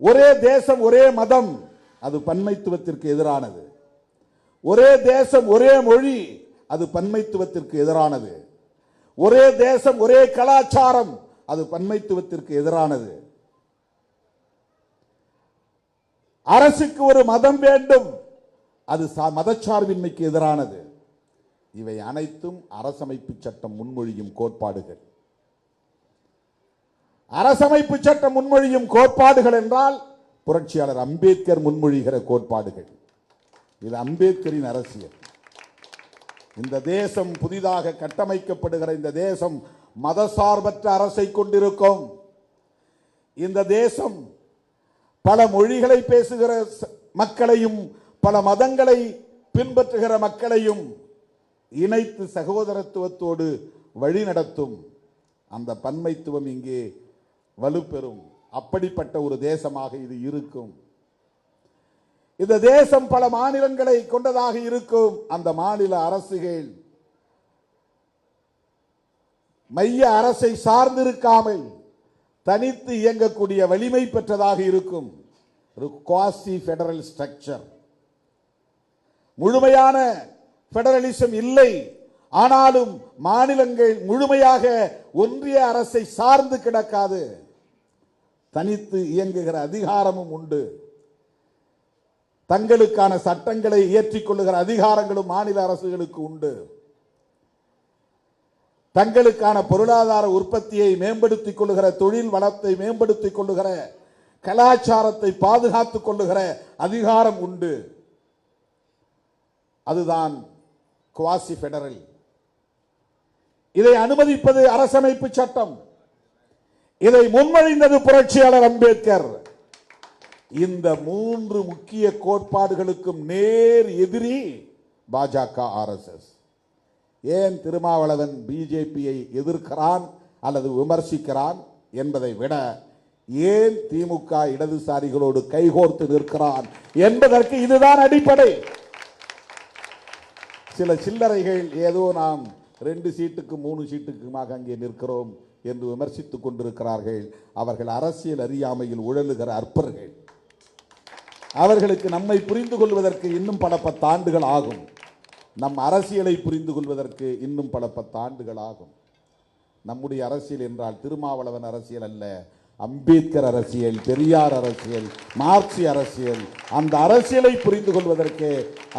ஒரே தேசம் ஒரே மதம் அது பன்மைத்துவத்திற்கு எதிரானது. ஒரே தேசம் ஒரே மொழி அது பன்மைத்துவத்திற்கு எதிரானது. ஒரே தேசம் ஒரே கலாச்சாரம் அது பன்மைத்துவத்திற்கு எதிரானது. அரசுக்கு ஒரு மதம் வேண்டும், அது மதச்சார்பின்மைக்கு எதிரானது. இவை அனைத்தும் அரசமைப்பு சட்டம் முன்மொழியும் கோட்பாடுகள். அரசமைப்பு சட்டம் முன்மொழியும் கோட்பாடுகள் என்றால் புரட்சியாளர் அம்பேத்கர் முன்மொழிகிற கோட்பாடுகள். இது அம்பேத்கரின் அரசியல். இந்த தேசம் புதிதாக கட்டமைக்கப்படுகிற இந்த தேசம் மதசார்பற்ற அரசை கொண்டிருக்கும். இந்த தேசம் பல மொழிகளை பேசுகிற மக்களையும் பல மதங்களை பின்பற்றுகிற மக்களையும் இணைத்து சகோதரத்துவத்தோடு வழி நடத்தும். அந்த பன்மைத்துவம் இங்கே வலுப்பெறும். அப்படிப்பட்ட ஒரு தேசமாக இது இருக்கும். இந்த தேசம் பல மாநிலங்களை கொண்டதாக இருக்கும். அந்த மாநில அரசுகள் மைய அரசை சார்ந்திருக்காமல் தனித்து இயங்கக்கூடிய வலிமை பெற்றதாக இருக்கும். ஒரு குவாசி ஃபெடரல் ஸ்ட்ரக்சர். முழுமையான பெடரலிசம் இல்லை, ஆனாலும் மாநிலங்கள் முழுமையாக ஒன்றிய அரசை சார்ந்து கிடக்காது. தனித்து இயங்குகிற அதிகாரமும் உண்டு. தங்களுக்கான சட்டங்களை இயற்றிக் கொள்ளுகிற அதிகாரங்களும் மாநில அரசுகளுக்கு உண்டு. தங்களுக்கான பொருளாதார உற்பத்தியை மேம்படுத்திக் கொள்ளுகிற, தொழில் வளத்தை மேம்படுத்திக் கொள்ளுகிற, கலாச்சாரத்தை பாதுகாத்துக் கொள்ளுகிற அதிகாரம் உண்டு. அதுதான் குவாசி பெடரல். இதை அனுமதிப்பது அரசமைப்பு சட்டம். இதை முன்மொழிந்தது புரட்சியாளர் அம்பேத்கர். இந்த மூன்று முக்கிய கோட்பாடுகளுக்கும் நேர் எதிரி பாஜக, ஆர்எஸ்எஸ். ஏன் திருமாவளவன் பிஜேபியை எதிர்க்கிறான் அல்லது விமர்சிக்கிறான் என்பதை விட ஏன் திமுக இடதுசாரிகளோடு கைகோர்த்து நிற்கிறான் என்பதற்கு இதுதான் அடிப்படை. சில சில்லறைகள் ஏதோ நாம் 2 சீட்டுக்கு 3 சீட்டுக்குமாக அங்கே நிற்கிறோம் என்று விமர்சித்துக் கொண்டிருக்கிறார்கள். அவர்கள் அரசியல் அறியாமையில் உழலுகிற அற்பர்கள். அவர்களுக்கு நம்மை புரிந்து கொள்வதற்கு இன்னும் பல 10 ஆண்டுகள் ஆகும். நம் அரசியலை புரிந்து கொள்வதற்கு இன்னும் பல 10 ஆண்டுகள் ஆகும். நம்முடைய அரசியல் என்றால் திருமாவளவன் அரசியல் அல்ல, அம்பேத்கர் அரசியல், பெரியார் அரசியல், மார்க்சிய அரசியல். அந்த அரசியலை புரிந்து கொள்வதற்கு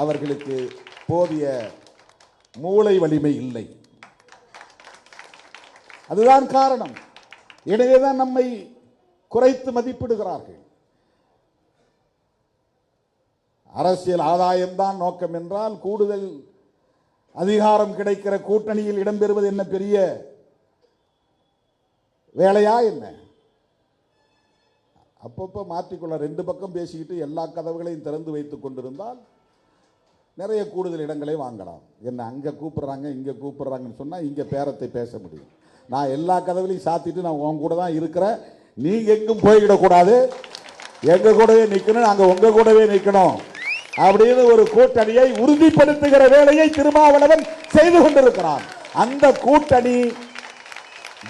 அவர்களுக்கு போதிய மூளை வலிமை இல்லை. அதுதான் காரணம். எனவேதான் நம்மை குறைத்து மதிப்பிடுகிறார்கள். அரசியல் ஆதாயம்தான் நோக்கம் என்றால் கூடுதல் அதிகாரம் கிடைக்கிற கூட்டணியில் இடம்பெறுவது என்ன பெரிய வேலையா என்ன? அப்பப்போ மாற்றிக்கொள்ள 2 பக்கம் பேசிக்கிட்டு எல்லா கதவுகளையும் திறந்து வைத்துக் கொண்டிருந்தால் நிறைய கூடுதல் இடங்களை வாங்கலாம். என்ன அங்கே கூப்பிடுறாங்க இங்கே கூப்பிடுறாங்கன்னு சொன்னால் இங்கே பேரத்தை பேச முடியும். நான் எல்லா கதவுகளையும் சாத்திட்டு நான் உன் கூட தான் இருக்கிறேன், நீங்க எங்கும் போய்விடக்கூடாது, எங்க கூடவே நிற்கணும், நாங்கள் உங்க கூடவே நிற்கணும் அப்படின்னு ஒரு கூட்டணியை உறுதிப்படுத்துகிற வேலையை திருமாவளவன் செய்து கொண்டிருக்கிறான். அந்த கூட்டணி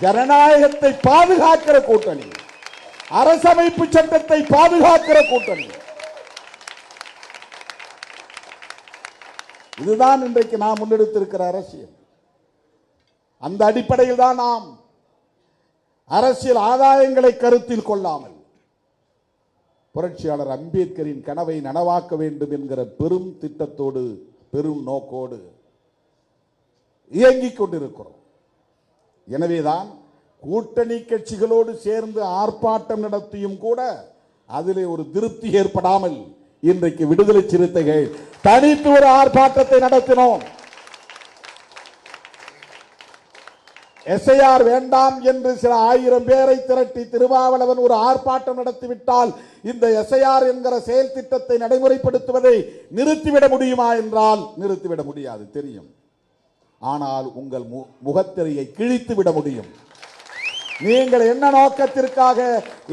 ஜனநாயகத்தை பாதுகாக்கிற கூட்டணி, அரசமைப்பு சட்டத்தை பாதுகாக்கிற கூட்டணி. இதுதான் இன்றைக்கு நாம் முன்னெடுத்திருக்கிற அரசியல். அந்த அடிப்படையில் தான் நாம் அரசியல் ஆதாயங்களை கருத்தில் கொள்ளாமல் புரட்சியாளர் அம்பேத்கரின் கனவை நனவாக்க வேண்டும் என்கிற பெரும் திட்டத்தோடு, பெரும் நோக்கோடு இயங்கிக் கொண்டிருக்கிறோம். எனவேதான் கூட்டணி கட்சிகளோடு சேர்ந்து ஆர்ப்பாட்டம் நடத்தியும் கூட அதிலே ஒரு திருப்தி ஏற்படாமல் இன்றைக்கு விடுதலை சிறுத்தைகள் தனித்து ஒரு ஆர்ப்பாட்டத்தை நடத்தினோம். எஸ்ஐஆர் வேண்டாம் என்று சில 1000 பேரை திரட்டி திருமாவளவன் ஒரு ஆர்ப்பாட்டம் நடத்திவிட்டால் இந்த எஸ்ஐஆர் என்கிற செயல் திட்டத்தை நடைமுறைப்படுத்துவதை நிறுத்திவிட முடியுமா என்றால் நிறுத்திவிட முடியாது, தெரியும். ஆனால் உங்கள் முகத்திரையை கிழித்து விட முடியும். நீங்கள் என்ன நோக்கத்திற்காக,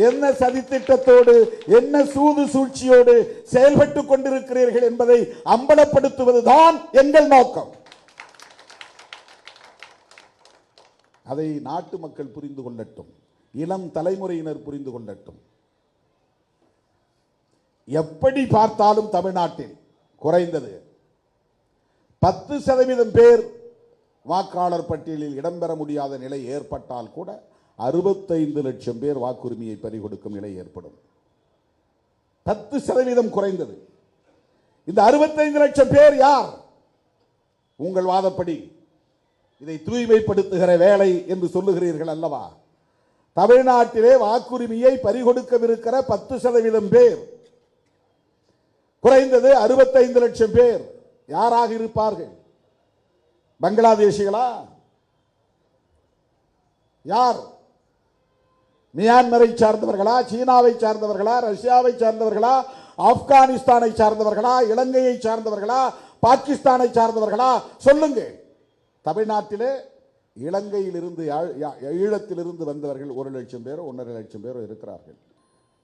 என்ன சதித்திட்டத்தோடு, என்ன சூது சூழ்ச்சியோடு செயல்பட்டுக் கொண்டிருக்கிறீர்கள் என்பதை அம்பலப்படுத்துவதுதான் எங்கள் நோக்கம். அதை நாட்டு மக்கள் புரிந்து கொள்ளட்டும், இளம் தலைமுறையினர் புரிந்து கொள்ளட்டும். எப்படி பார்த்தாலும் தமிழ்நாட்டில் குறைந்தது 10% பேர் வாக்காளர் பட்டியலில் இடம்பெற முடியாத நிலை ஏற்பட்டால் கூட 65 லட்சம் பேர் வாக்குரிமையை பறிகொடுக்கும் நிலை ஏற்படும். 10% குறைந்தது. இந்த 65 லட்சம் பேர் யார்? உங்கள் வாதப்படி இதை தூய்மைப்படுத்துகிற வேலை என்று சொல்லுகிறீர்கள் அல்லவா? தமிழ்நாட்டிலே வாக்குரிமையை பறிகொடுக்கவிருக்கிற 10% பேர், குறைந்தது 65 லட்சம் பேர் யாராக இருப்பார்கள்? பங்களாதேஷிகளா? யார்? மியான்மரை சார்ந்தவர்களா? சீனாவை சார்ந்தவர்களா? ரஷ்யாவை சார்ந்தவர்களா? ஆப்கானிஸ்தானை சார்ந்தவர்களா? இலங்கையை சார்ந்தவர்களா? பாகிஸ்தானை சார்ந்தவர்களா? சொல்லுங்கள். தமிழ்நாட்டிலே இலங்கையிலிருந்து, ஈழத்திலிருந்து வந்தவர்கள் 1 லட்சம் பேரோ 1.5 லட்சம் பேரோ இருக்கிறார்கள்.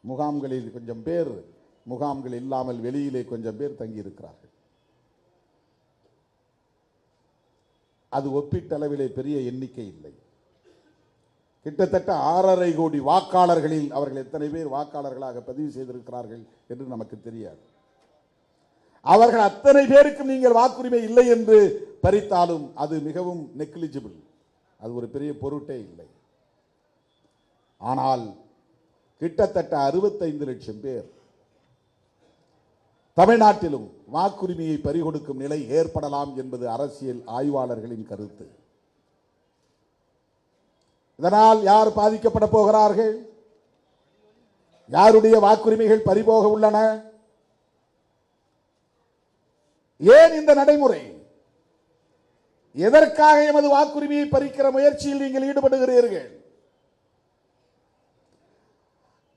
முகாம்களில் கொஞ்சம் பேர், முகாம்கள் இல்லாமல் வெளியிலே கொஞ்சம் பேர் தங்கி இருக்கிறார்கள். அது ஒப்பீட்டளவிலே பெரிய எண்ணிக்கை இல்லை. கிட்டத்தட்ட 6.5 கோடி வாக்காளர்களில் அவர்கள் எத்தனை பேர் வாக்காளர்களாக பதிவு செய்திருக்கிறார்கள் என்று நமக்கு தெரியாது. அவர்கள் அத்தனை பேருக்கும் நீங்கள் வாக்குரிமை இல்லை என்று பறித்தாலும் அது மிகவும் நெக்லிஜிபிள், அது ஒரு பெரிய பொருட்டே இல்லை. ஆனால் கிட்டத்தட்ட 65 லட்சம் பேர் தமிழ்நாட்டிலும் வாக்குரிமையை பறிகொடுக்கும் நிலை ஏற்படலாம் என்பது அரசியல் ஆய்வாளர்களின் கருத்து. இதனால் யார் பாதிக்கப்பட போகிறார்கள்? யாருடைய வாக்குரிமைகள் பறிபோக உள்ளன? ஏன் இந்த நடைமுறை? எதற்காக எமது வாக்குரிமையை பறிக்கிற முயற்சியில் நீங்கள் ஈடுபடுகிறீர்கள்?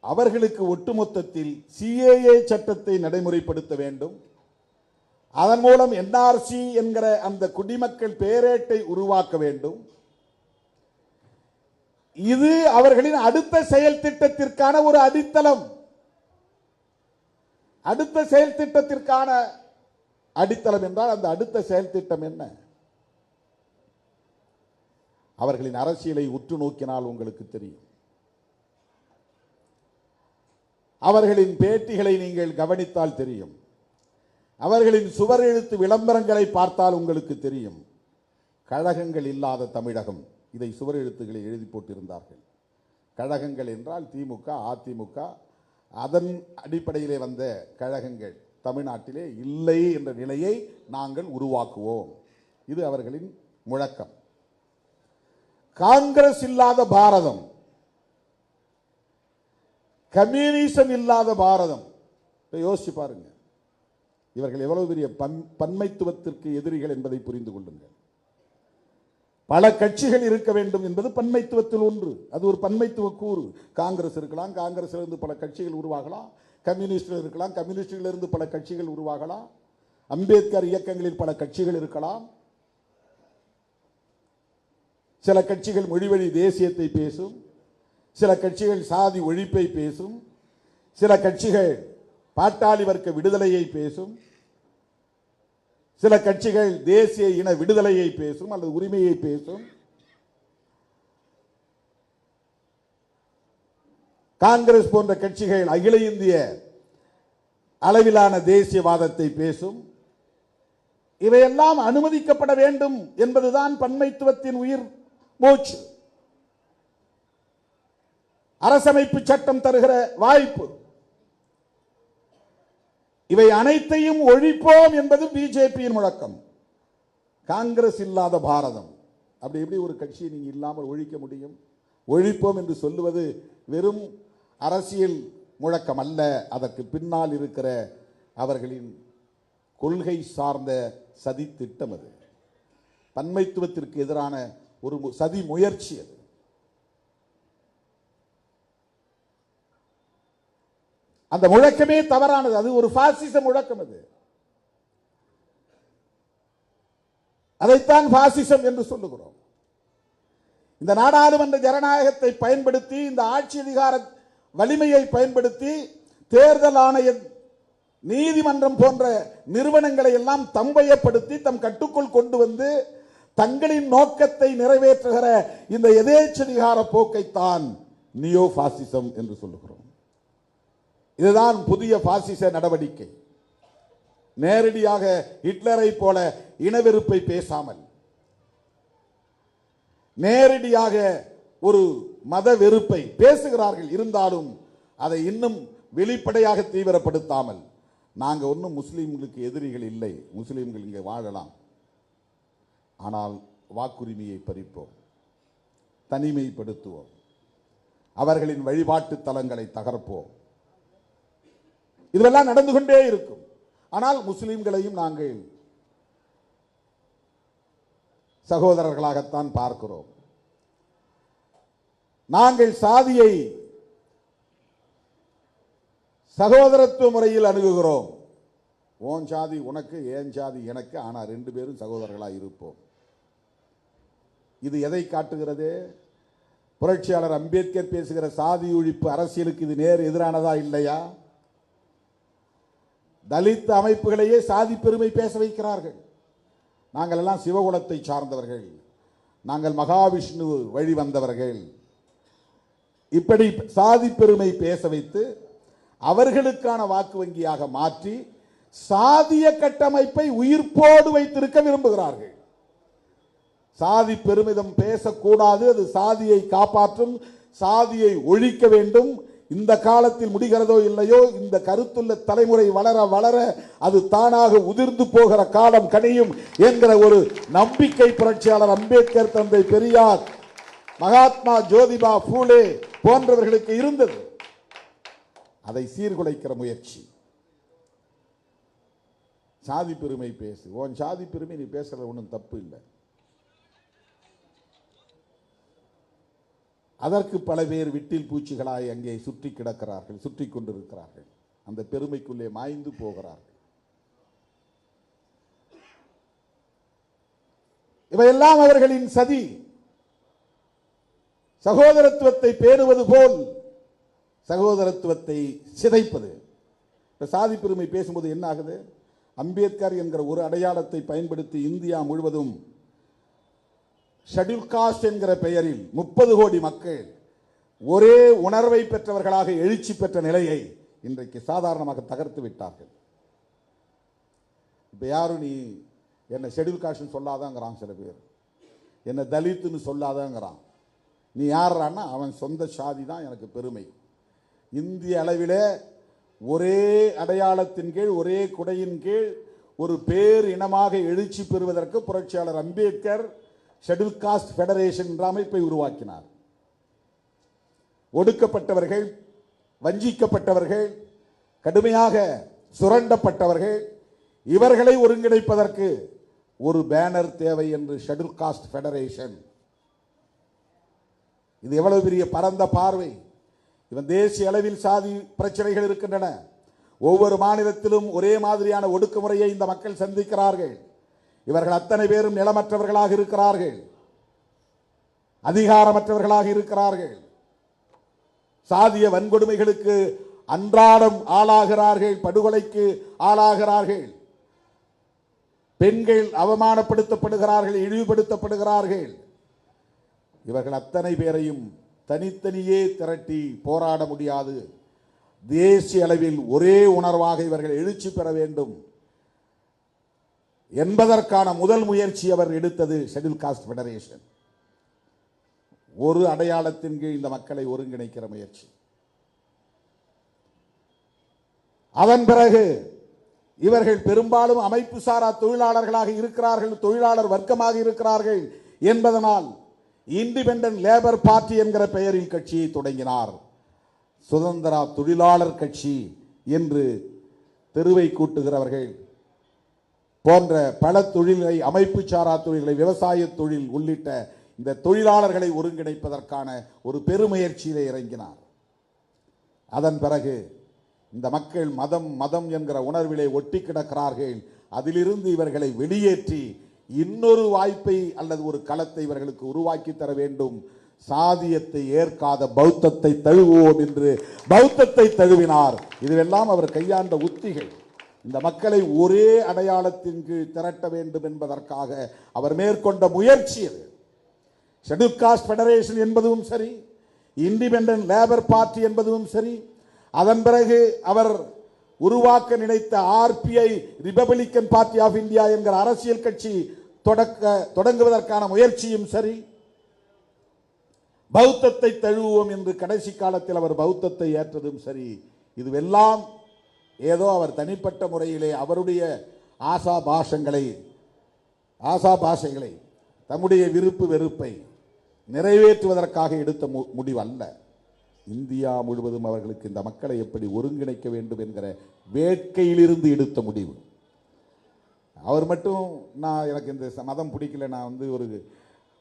அவர்களுக்கு ஒட்டுமொத்தத்தில் சிஏஏ சட்டத்தை நடைமுறைப்படுத்த வேண்டும். அதன் மூலம் என்ஆர்சி என்கிற அந்த குடிமக்கள் பேரேட்டை உருவாக்க வேண்டும். இது அவர்களின் அடுத்த செயல் திட்டத்திற்கான ஒரு அடித்தளம். அடுத்த செயல் திட்டத்திற்கான அடித்தளம் என்றால் அந்த அடுத்த செயல் திட்டம் என்ன? அவர்களின் அரசியலை உற்று நோக்கினால் உங்களுக்கு தெரியும். அவர்களின் பேட்டிகளை நீங்கள் கவனித்தால் தெரியும். அவர்களின் சுவர் எழுத்து விளம்பரங்களை பார்த்தால் உங்களுக்கு தெரியும். கழகங்கள் இல்லாத தமிழகம், இதை சுவர் எழுத்துக்களை எழுதி போட்டிருந்தார்கள். கழகங்கள் என்றால் திமுக, அதிமுக, அதன் அடிப்படையிலே வந்த கழகங்கள் தமிழ்நாட்டிலே இல்லை என்ற நிலையை நாங்கள் உருவாக்குவோம். இது அவர்களின் முழக்கம். காங்கிரஸ் இல்லாத பாரதம், கம்யூனிசம் இல்லாத பாரதம். யோசிச்சு பாருங்க, இவர்கள் எவ்வளவு பெரிய பன்மைத்துவத்திற்கு எதிரிகள் என்பதை புரிந்து கொள்ளுங்கள். பல கட்சிகள் இருக்க வேண்டும் என்பது பன்மைத்துவத்தில் ஒன்று. அது ஒரு பன்மைத்துவ கூறு. காங்கிரஸ் இருக்கலாம், காங்கிரஸிலிருந்து பல கட்சிகள் உருவாகலாம். கம்யூனிஸ்டில் இருக்கலாம், கம்யூனிஸ்டிலிருந்து பல கட்சிகள் உருவாகலாம். அம்பேத்கர் இயக்கங்களில் பல கட்சிகள் இருக்கலாம். சில கட்சிகள் மொழிவழி தேசியத்தை பேசும், சில கட்சிகள் சாதி ஒழிப்பை பேசும், சில கட்சிகள் பாட்டாளி வர்க்க விடுதலையை பேசும், சில கட்சிகள் தேசிய இன விடுதலையை பேசும் அல்லது உரிமையை பேசும். காங்கிரஸ் போன்ற கட்சிகள் அகில இந்திய அளவிலான தேசியவாதத்தை பேசும். இவையெல்லாம் அனுமதிக்கப்பட வேண்டும் என்பதுதான் பன்மைத்துவத்தின் உயிர் மூச்சு. அரசமைப்பு சட்டம் தருகிற வாய்ப்பு. இவை அனைத்தையும் ஒழிப்போம் என்பது பிஜேபியின் முழக்கம். காங்கிரஸ் இல்லாத பாரதம். அப்படி எப்படி ஒரு கட்சியை நீங்க இல்லாமல் ஒழிக்க முடியும்? ஒழிப்போம் என்று சொல்லுவது வெறும் அரசியல் முழக்கம் அல்ல. அதற்கு பின்னால் இருக்கிற அவர்களின் கொள்கை சார்ந்த சதி திட்டம். அது பன்மைத்துவத்திற்கு எதிரான ஒரு சதி முயற்சி. அது அந்த முழக்கமே தவறானது. அது ஒரு பாசிச முழக்கம். அது அதைத்தான் பாசிசம் என்று சொல்லுகிறோம். இந்த நாடாளுமன்ற ஜனநாயகத்தை பயன்படுத்தி, இந்த ஆட்சி அதிகார வலிமையை பயன்படுத்தி, தேர்தல் ஆணையம், நீதிமன்றம் போன்ற நிறுவனங்களை எல்லாம் தம்பயப்படுத்தி தம் கட்டுக்குள் கொண்டு வந்து தங்களின் நோக்கத்தை நிறைவேற்றுகிற இந்த எதேச்சதிகார போக்கைத்தான் நியோ பாசிசம் என்று சொல்லுகிறோம். இதுதான் புதிய பாசிச நடவடிக்கை. நேரடியாக ஹிட்லரை போல இனவெறுப்பை பேசாமல், நேரடியாக ஒரு மத வெறுப்பை பேசுகிறார்கள். இருந்தாலும் அதை இன்னும் வெளிப்படையாக தீவிரப்படுத்தாமல், நாங்கள் ஒன்றும் முஸ்லீம்களுக்கு எதிரிகள் இல்லை, முஸ்லீம்கள் இங்கே வாழலாம், ஆனால் வாக்குரிமையை பறிப்போம், தனிமைப்படுத்துவோம், அவர்களின் வழிபாட்டு தலங்களை தகர்ப்போம். இதெல்லாம் நடந்து கொண்டே இருக்கும். ஆனால் முஸ்லிம்களையும் நாங்கள் சகோதரர்களாகத்தான் பார்க்கிறோம். நாங்கள் சாதியை சகோதரத்துவ முறையில் அணுகுகிறோம். ஓன் சாதி உனக்கு, ஏன் சாதி எனக்கு, ஆனால் ரெண்டு பேரும் சகோதரர்களாக இருப்போம். இது எதை காட்டுகிறது? புரட்சியாளர் அம்பேத்கர் பேசுகிற சாதி ஒழிப்பு அரசியலுக்கு இது நேர் எதிரானதா இல்லையா? தலித் அமைப்புகளையே சாதி பெருமை பேச வைக்கிறார்கள். நாங்கள் எல்லாம் சிவகுலத்தை சார்ந்தவர்கள், நாங்கள் மகாவிஷ்ணு வழி வந்தவர்கள், இப்படி சாதி பெருமை பேச வைத்து அவர்களுக்கான வாக்கு வங்கியாக மாற்றி சாதிய கட்டமைப்பை உயிர்ப்போடு வைத்திருக்க விரும்புகிறார்கள். சாதி பெருமிதம் பேசக்கூடாது, அது சாதியை காப்பாற்றும், சாதியை ஒழிக்க வேண்டும். இந்த காலத்தில் முடிகிறதோ இல்லையோ, இந்த கருத்துள்ள தலைமுறை வளர வளர அது தானாக உதிர்ந்து போகிற காலம் கனியும் என்கிற ஒரு நம்பிக்கை புரட்சியாளர் அம்பேத்கர், தந்தை பெரியார் மகாத்மா ஜோதிபா பூலே போன்றவர்களுக்கு இருந்தது. அதை சீர்குலைக்கிற முயற்சி. சாதி பெருமை பேசு, உன் சாதி பெருமை நீ பேசுறது ஒன்றும் தப்பு இல்லை. அதற்கு பல பேர் விட்டில் பூச்சிகளாய் அங்கே சுற்றி கிடக்கிறார்கள், சுற்றி கொண்டிருக்கிறார்கள். அந்த பெருமைக்குள்ளே மாய்ந்து போகிறார்கள். இவையெல்லாம் அவர்களின் சதி. சகோதரத்துவத்தை பேணுவது போல் சகோதரத்துவத்தை சிதைப்பது. சாதி பெருமை பேசும்போது என்ன ஆகுது? அம்பேத்கர் என்கிற ஒரு அடையாளத்தை பயன்படுத்தி இந்தியா முழுவதும் ஷெட்யூல் காஸ்ட் என்கிற பெயரில் 30 கோடி மக்கள் ஒரே உணர்வை பெற்றவர்களாக எழுச்சி பெற்ற நிலையை இன்றைக்கு சாதாரணமாக தகர்த்து விட்டார்கள். இப்ப யாரும் நீ என்ன ஷெட்யூல் காஸ்ட் சொல்லாதாங்கிறான், சில பேர் என்ன தலித்துன்னு சொல்லாதாங்கிறான். நீ யாரான்னா அவன் சொந்த சாதி தான் எனக்கு பெருமை. இந்திய அளவிலே ஒரே அடையாளத்தின் கீழ் ஒரே குடையின் கீழ் ஒரு பேர் இனமாக எழுச்சி பெறுவதற்கு புரட்சியாளர் அம்பேத்கர் ஷெட்யூல் காஸ்ட் ஃபெடரேஷன் என்ற அமைப்பை உருவாக்கினார். ஒடுக்கப்பட்டவர்கள், வஞ்சிக்கப்பட்டவர்கள், கடுமையாக சுரண்டப்பட்டவர்கள், இவர்களை ஒருங்கிணைப்பதற்கு ஒரு பேனர் தேவை என்று ஷெட்யூல் காஸ்ட் ஃபெடரேஷன். இது எவ்வளவு பெரிய பரந்த பார்வை! இவன் தேசிய அளவில் சாதி பிரச்சனைகள் இருக்கின்றன. ஒவ்வொரு மாநிலத்திலும் ஒரே மாதிரியான ஒடுக்குமுறையை இந்த மக்கள் சந்திக்கிறார்கள். இவர்கள் அத்தனை பேரும் நிலமற்றவர்களாக இருக்கிறார்கள், அதிகாரமற்றவர்களாக இருக்கிறார்கள், சாதிய வன்கொடுமைகளுக்கு அன்றாடம் ஆளாகிறார்கள், படுகொலைக்கு ஆளாகிறார்கள், பெண்கள் அவமானப்படுத்தப்படுகிறார்கள், இழிவுபடுத்தப்படுகிறார்கள். இவர்கள் அத்தனை பேரையும் தனித்தனியே திரட்டி போராட முடியாது. தேசிய அளவில் ஒரே உணர்வாக இவர்கள் எழுச்சி பெற வேண்டும் என்பதற்கான முதல் முயற்சி அவர் எடுத்தது ஷெட்யூல் காஸ்ட் ஃபெடரேஷன். ஒரு அடையாளத்தின் கீழ் இந்த மக்களை ஒருங்கிணைக்கிற முயற்சி. அதன் பிறகு இவர்கள் பெரும்பாலும் அமைப்பு சாரா தொழிலாளர்களாக இருக்கிறார்கள், தொழிலாளர் வர்க்கமாக இருக்கிறார்கள் என்பதனால் இண்டிபெண்டன்ட் லேபர் பார்ட்டி என்கிற பெயரில் கட்சியை தொடங்கினார். சுதந்திர தொழிலாளர் கட்சி என்று தெருவை கூட்டுகிறவர்கள் போன்ற பல தொழில்களை, அமைப்பு சாரா தொழில்களை, விவசாய தொழில் உள்ளிட்ட இந்த தொழிலாளர்களை ஒருங்கிணைப்பதற்கான ஒரு பெருமுயற்சியிலே இறங்கினார். அதன் பிறகு இந்த மக்கள் மதம் மதம் என்கிற உணர்விலே ஒட்டி கிடக்கிறார்கள். அதிலிருந்து இவர்களை வெளியேற்றி இன்னொரு வாய்ப்பை அல்லது ஒரு களத்தை இவர்களுக்கு உருவாக்கி தர வேண்டும். சாதியத்தை ஏற்காத பௌத்தத்தை தழுவுவோம் என்று பௌத்தத்தை தழுவினார். இதுவெல்லாம் அவர் கையாண்ட உத்திகள். இந்த மக்களை ஒரே அடையாளத்தின் கீழ் திரட்ட வேண்டும் என்பதற்காக அவர் மேற்கொண்ட முயற்சி அது. ஷெட்யூல் காஸ்ட் ஃபெடரேஷன் என்பதும் சரி, இண்டிபெண்டன்ட் லேபர் பார்ட்டி என்பதும் சரி, அதன் பிறகு அவர் உருவாக்க நினைத்த RPI, Republican Party of India என்கிற அரசியல் கட்சி தொடங்குவதற்கான முயற்சியும் சரி, பௌத்தத்தை தழுவுவோம் என்று கடைசி காலத்தில் அவர் பௌத்தத்தை ஏற்றதும் சரி, இதுவெல்லாம் ஏதோ அவர் தனிப்பட்ட முறையிலே அவருடைய ஆசாபாசங்களை தம்முடைய விருப்பு வெறுப்பை நிறைவேற்றுவதற்காக எடுத்த முடிவு அல்ல. இந்தியா முழுவதும் அவர்களுக்கு இந்த மக்களை எப்படி ஒருங்கிணைக்க வேண்டும் என்கிற வேட்கையிலிருந்து எடுத்த முடிவு. அவர் மட்டும் எனக்கு இந்த மதம் பிடிக்கல, நான் ஒரு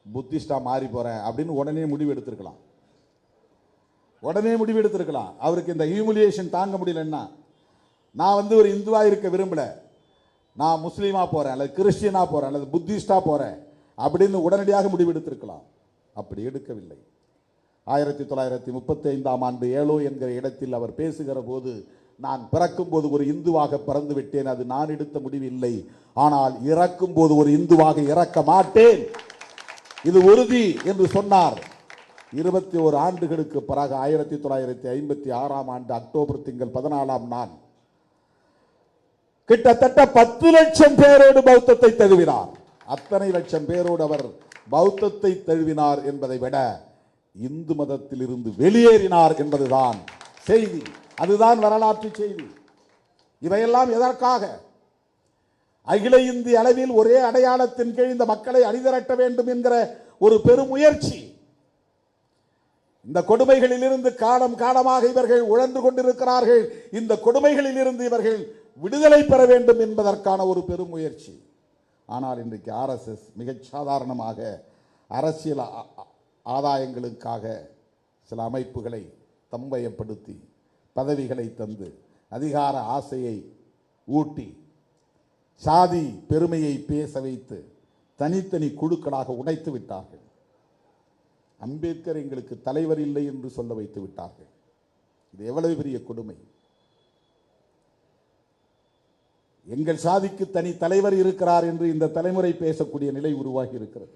புத்திஸ்டா மாறி போறேன் அப்படின்னு உடனே முடிவு எடுத்திருக்கலாம். அவருக்கு இந்த ஹியூமிலியேஷன் தாங்க முடியலன்னா, நான் ஒரு இந்துவா இருக்க விரும்பல, நான் முஸ்லீமா போறேன் அல்லது கிறிஸ்டியனா போறேன் அல்லது புத்திஸ்டா போறேன் அப்படின்னு உடனடியாக முடிவு எடுத்திருக்கலாம். அப்படி எடுக்கவில்லை. 1935ஆம் ஆண்டு ஏலோ என்கிற இடத்தில் அவர் பேசுகிற போது, நான் பிறக்கும் போது ஒரு இந்துவாக பிறந்து விட்டேன், அது நான் எடுத்த முடிவு இல்லை, ஆனால் இறக்கும் போது ஒரு இந்துவாக இறக்க மாட்டேன், இது உறுதி என்று சொன்னார். 21 ஆண்டுகளுக்கு பிறகு 1956ஆம் ஆண்டு அக்டோபர் திங்கள் 14ஆம் நாள் கிட்டத்தட்ட 10 லட்சம் பேரோடு பௌத்தத்தை தழுவினார். அத்தனை லட்சம் பேரோடு அவர் பௌத்தத்தை தழுவினார் என்பதை விட இந்து மதத்தில் இருந்து வெளியேறினார் என்பதுதான் செய்தி. அதுதான் வரலாற்று செய்தி. இவையெல்லாம் எதற்காக? அகில இந்திய அளவில் ஒரே அடையாளத்தின் கீழ் இந்த மக்களை அணிதிரட்ட வேண்டும் என்கிற ஒரு பெரும் முயற்சி. இந்த கொடுமைகளிலிருந்து காலம் காலமாக இவர்கள் உழன்று கொண்டிருக்கிறார்கள். இந்த கொடுமைகளில் இருந்து இவர்கள் விடுதலை பெற வேண்டும் என்பதற்கான ஒரு பெரும் முயற்சி. ஆனால் இன்றைக்கு ஆர்எஸ்எஸ் மிகச் சாதாரணமாக அரசியல் ஆதாயங்களுக்காக சில அமைப்புகளை தம்பயப்படுத்தி பதவிகளை தந்து அதிகார ஆசையை ஊட்டி சாதி பெருமையை பேச வைத்து தனித்தனி குழுக்களாக உடைத்து விட்டார்கள். அம்பேத்கர் எங்களுக்கு தலைவர் இல்லை என்று சொல்ல வைத்து விட்டார்கள். இது எவ்வளவு பெரிய கொடுமை! எங்கள் சாதிக்கு தனி தலைவர் இருக்கிறார் என்று இந்த தலைமுறை பேசக்கூடிய நிலை உருவாகி இருக்கிறது.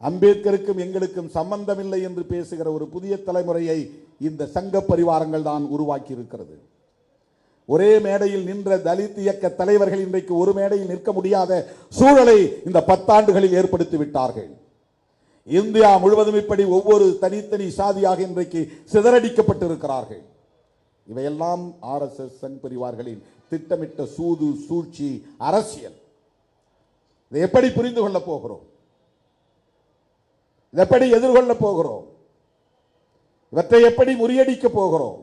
அம்பேத்கருக்கும் எங்களுக்கும் சம்பந்தமில்லை என்று பேசுகிற ஒரு புதிய தலைமுறையை இந்த சங்க பரிவாரங்கள் தான் உருவாக்கி இருக்கிறது. ஒரே மேடையில் நின்ற தலித் இயக்க தலைவர்கள் இன்றைக்கு ஒரு மேடையில் நிற்க முடியாத சூழலை இந்த 10 ஆண்டுகளில் ஏற்படுத்தி விட்டார்கள். இந்தியா முழுவதும் இப்படி ஒவ்வொரு தனித்தனி சாதியாக இன்றைக்கு சிதறடிக்கப்பட்டிருக்கிறார்கள். இவையெல்லாம் ஆர்எஸ்எஸ் சங் பரிவார்களின் திட்டமிட்ட சூது சூழ்ச்சி அரசியல். இதை எப்படி புரிந்து கொள்ள போகிறோம்? இதை எப்படி எதிர்கொள்ள போகிறோம்? இவற்றை எப்படி முறியடிக்க போகிறோம்?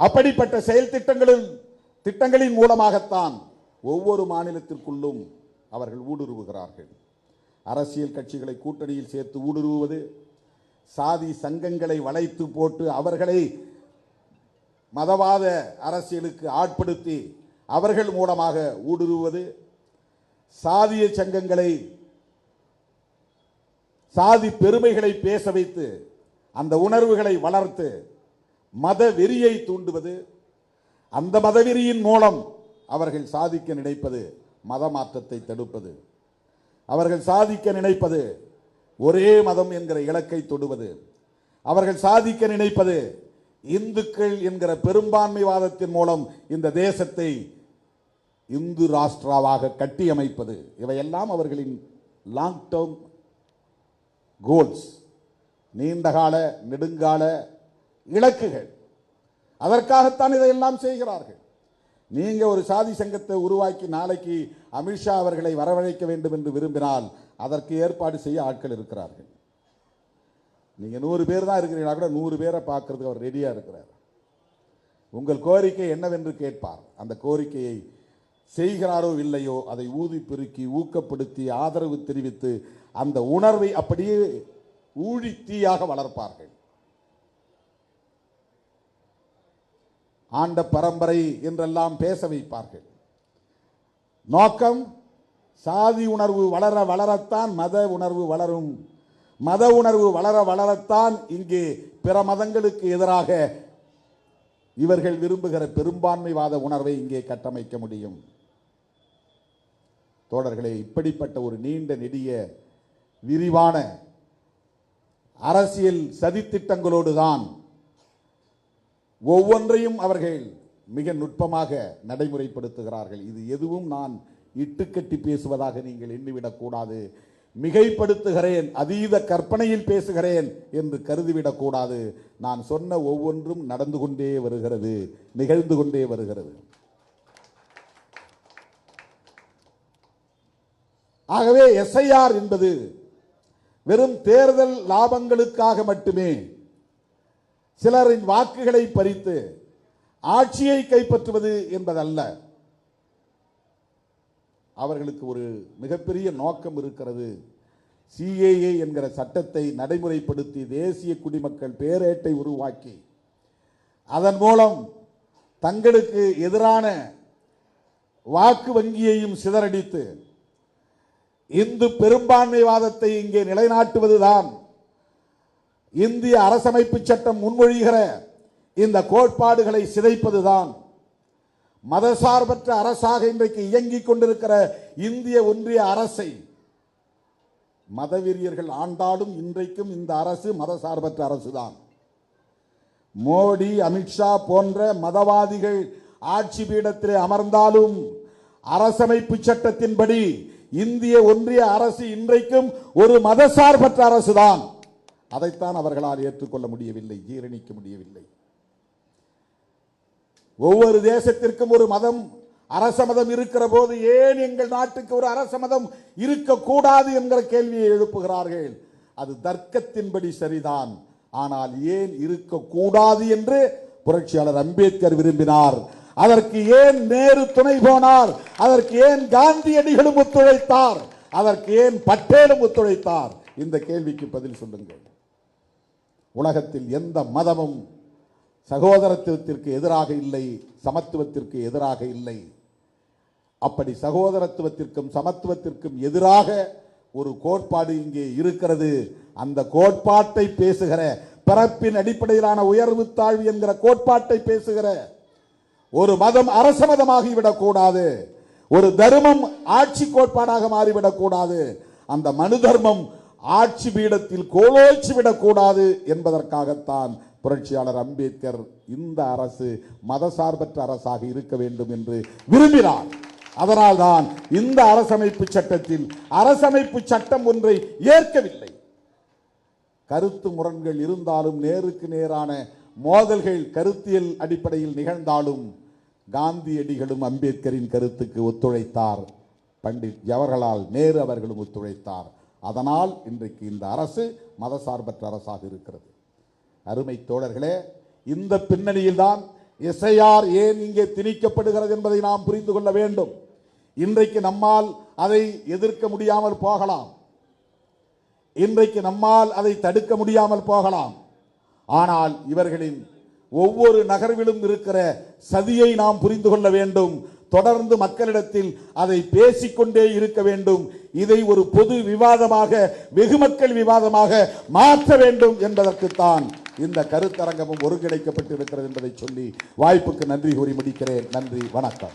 அப்படிப்பட்ட செயல் திட்டங்களின் மூலமாகத்தான் ஒவ்வொரு மாநிலத்திற்குள்ளும் அவர்கள் ஊடுருவுகிறார்கள். அரசியல் கட்சிகளை கூட்டணியில் சேர்த்து ஊடுருவுவது, சாதி சங்கங்களை வளைத்து போட்டு அவர்களை மதவாத அரசியலுக்கு ஆட்படுத்தி அவர்கள் மூலமாக ஊடுருவுவது, சாதிய சங்கங்களை சாதி பெருமைகளை பேச வைத்து அந்த உணர்வுகளை வளர்த்து மத வெறியை தூண்டுவது, அந்த மதவெறியின் மூலம் அவர்கள் சாதிக்க நினைப்பது மத மாற்றத்தை தடுப்பது, அவர்கள் சாதிக்க நினைப்பது ஒரே மதம் என்கிற இலக்கை தொடுவது, அவர்கள் சாதிக்க நினைப்பது இந்துக்கள் என்கிற பெரும்பான்மைவாதத்தின் மூலம் இந்த தேசத்தை இந்து ராஷ்டிராவாக கட்டியமைப்பது. இவையெல்லாம் அவர்களின் லாங் டேர்ம் கோல்ஸ், நீண்டகால நெடுங்கால இலக்குகள். அதற்காகத்தான் இதையெல்லாம் செய்கிறார்கள். நீங்க ஒரு சாதி சங்கத்தை உருவாக்கி நாளைக்கு அமித்ஷா அவர்களை வரவழைக்க வேண்டும் என்று விரும்பினால் அதற்கு ஏற்பாடு செய்ய ஆட்கள் இருக்கிறார்கள். நீங்க 100 பேர் தான் இருக்கிறீங்களா கூட 100 பேரை பார்க்கறதுக்கு அவர் ரெடியா இருக்கிறார். உங்கள் கோரிக்கை என்னவென்று கேட்பார். அந்த கோரிக்கையை செய்கிறாரோ இல்லையோ அதை ஊதி பெருக்கி ஊக்கப்படுத்தி ஆதரவு தெரிவித்து அந்த உணர்வை அப்படியே ஊழி தீயாக வளர்ப்பார்கள். ஆண்ட பரம்பரை என்றெல்லாம் பேச வைப்பார்கள். நோக்கம் சாதி உணர்வு வளர வளரத்தான் மத உணர்வு வளரும், மத உணர்வு வளர வளரத்தான் இங்கே பிற மதங்களுக்கு எதிராக இவர்கள் விரும்புகிற பெரும்பான்மைவாத உணர்வை இங்கே கட்டமைக்க முடியும். தோழர்களே, இப்படிப்பட்ட ஒரு நீண்ட நெடிய விரிவான அரசியல் சதித்திட்டங்களோடு தான் ஒவ்வொன்றையும் அவர்கள் மிக நுட்பமாக நடைமுறைப்படுத்துகிறார்கள். இது எதுவும் நான் இட்டுக்கட்டி பேசுவதாக நீங்கள் எண்ணிவிடக் கூடாது. மிகைப்படுத்துகிறேன், அதீத கற்பனையில் பேசுகிறேன் என்று கருதிவிடக் கூடாது. நான் சொன்ன ஒவ்வொன்றும் நடந்து கொண்டே வருகிறது, நிகழ்ந்து கொண்டே வருகிறது. ஆகவே எஸ்ஐஆர் என்பது வெறும் தேர்தல் லாபங்களுக்காக மட்டுமே சிலரின் வாக்குகளை பறித்து ஆட்சியை கைப்பற்றுவது என்பதல்ல. அவர்களுக்கு ஒரு மிகப்பெரிய நோக்கம் இருக்கிறது. சிஏஏ என்கிற சட்டத்தை நடைமுறைப்படுத்தி தேசிய குடிமக்கள் பேரேட்டை உருவாக்கி அதன் மூலம் தங்களுக்கு எதிரான வாக்கு வங்கியையும் சிதறடித்து இந்து பெரும்பான்மைவாதத்தை இங்கே நிலைநாட்டுவதுதான் இந்திய அரசமைப்பு சட்டம் முன்மொழிகிற இந்த கோட்பாடுகளை சிதைப்பதுதான் மதசார்பற்ற அரசாக இன்றைக்கு இயங்கிக் கொண்டிருக்கிற இந்திய ஒன்றிய அரசை மதவெறியர்கள் ஆண்டாலும் இன்றைக்கும் இந்த அரசு மதசார்பற்ற அரசுதான். மோடி, அமித்ஷா போன்ற மதவாதிகள் ஆட்சி பீடத்திலே அமர்ந்தாலும் அரசமைப்பு சட்டத்தின்படி இந்திய ஒன்றிய அரசு இன்றைக்கும் ஒரு மதசார்பற்ற அரசுதான். அதைத்தான் அவர்களால் ஏற்றுக்கொள்ள முடியவில்லை, ஜீரணிக்க முடியவில்லை. ஒவ்வொரு தேசத்திற்கும் ஒரு மதம் அரசமதம் இருக்கிற போது ஏன் எங்கள் நாட்டுக்கு ஒரு அரசமதம் இருக்கக்கூடாது என்கிற கேள்வியை எழுப்புகிறார்கள். அது தர்க்கத்தின்படி சரிதான். ஆனால் ஏன் இருக்கக்கூடாது என்று புரட்சியாளர் அம்பேத்கர் விரும்பினார். அதற்கு ஏன் நேரு துணை போனார்? அதற்கு ஏன் காந்தியடிகளும் ஒத்துழைத்தார்? அதற்கு ஏன் பட்டேலும் ஒத்துழைத்தார்? இந்த கேள்விக்கு பதில் சொல்லுங்கள். உலகத்தில் எந்த மதமும் சகோதரத்துவத்திற்கு எதிராக இல்லை, சமத்துவத்திற்கு எதிராக இல்லை. அப்படி சகோதரத்துவத்திற்கும் சமத்துவத்திற்கும் எதிராக ஒரு கோட்பாடு இங்கே இருக்கிறது. அந்த கோட்பாட்டை பேசுகிற, பிறப்பின் அடிப்படையிலான உயர்வு தாழ்வு என்கிற கோட்பாட்டை பேசுகிற ஒரு மதம் அரச மதமாகிவிடக் கூடாது. ஒரு தர்மம் ஆட்சி கோட்பாடாக மாறிவிடக் கூடாது. அந்த மனு தர்மம் ஆட்சி பீடத்தில் கோலோச்சி விடக்கூடாது என்பதற்காகத்தான் புரட்சியாளர் அம்பேத்கர் இந்த அரசு மதசார்பற்ற அரசாக இருக்க வேண்டும் என்று விரும்பினார். அதனால்தான் இந்த அரசமைப்பு சட்டத்தில் அரசமைப்பு சட்டம் ஒன்றை ஏற்கவில்லை. கருத்து முரண்கள் இருந்தாலும், நேருக்கு நேரான மோதல்கள் கருத்தியல் அடிப்படையில் நிகழ்ந்தாலும் காந்தியடிகளும் அம்பேத்கரின் கருத்துக்கு ஒத்துழைத்தார். பண்டிட் ஜவஹர்லால் நேரு அவர்களும் ஒத்துழைத்தார். அதனால் இன்றைக்கு இந்த அரசு மதசார்பற்ற அரசாக இருக்கிறது. அருமை தோழர்களே, இந்த பின்னணியில் தான் எஸ்ஐஆர் ஏன் இங்கே திணிக்கப்படுகிறது என்பதை நாம் புரிந்து கொள்ள வேண்டும். இன்றைக்கு நம்மால் அதை எதிர்க்க முடியாமல் போகலாம், இன்றைக்கு நம்மால் அதை தடுக்க முடியாமல் போகலாம். ஆனால் இவர்களின் ஒவ்வொரு நகர்விலும் இருக்கிற சதியை நாம் புரிந்து கொள்ள வேண்டும். தொடர்ந்து மக்களிடத்தில் அதை பேசிக்கொண்டே இருக்க வேண்டும். இதை ஒரு பொது விவாதமாக, வெகுமக்கள் விவாதமாக மாற்ற வேண்டும் என்பதற்குத்தான் இந்த கருத்தரங்கமும் ஒருங்கிணைக்கப்பட்டிருக்கிறது என்பதை சொல்லி வாய்ப்புக்கு நன்றி கூறி முடிக்கிறேன். நன்றி, வணக்கம்.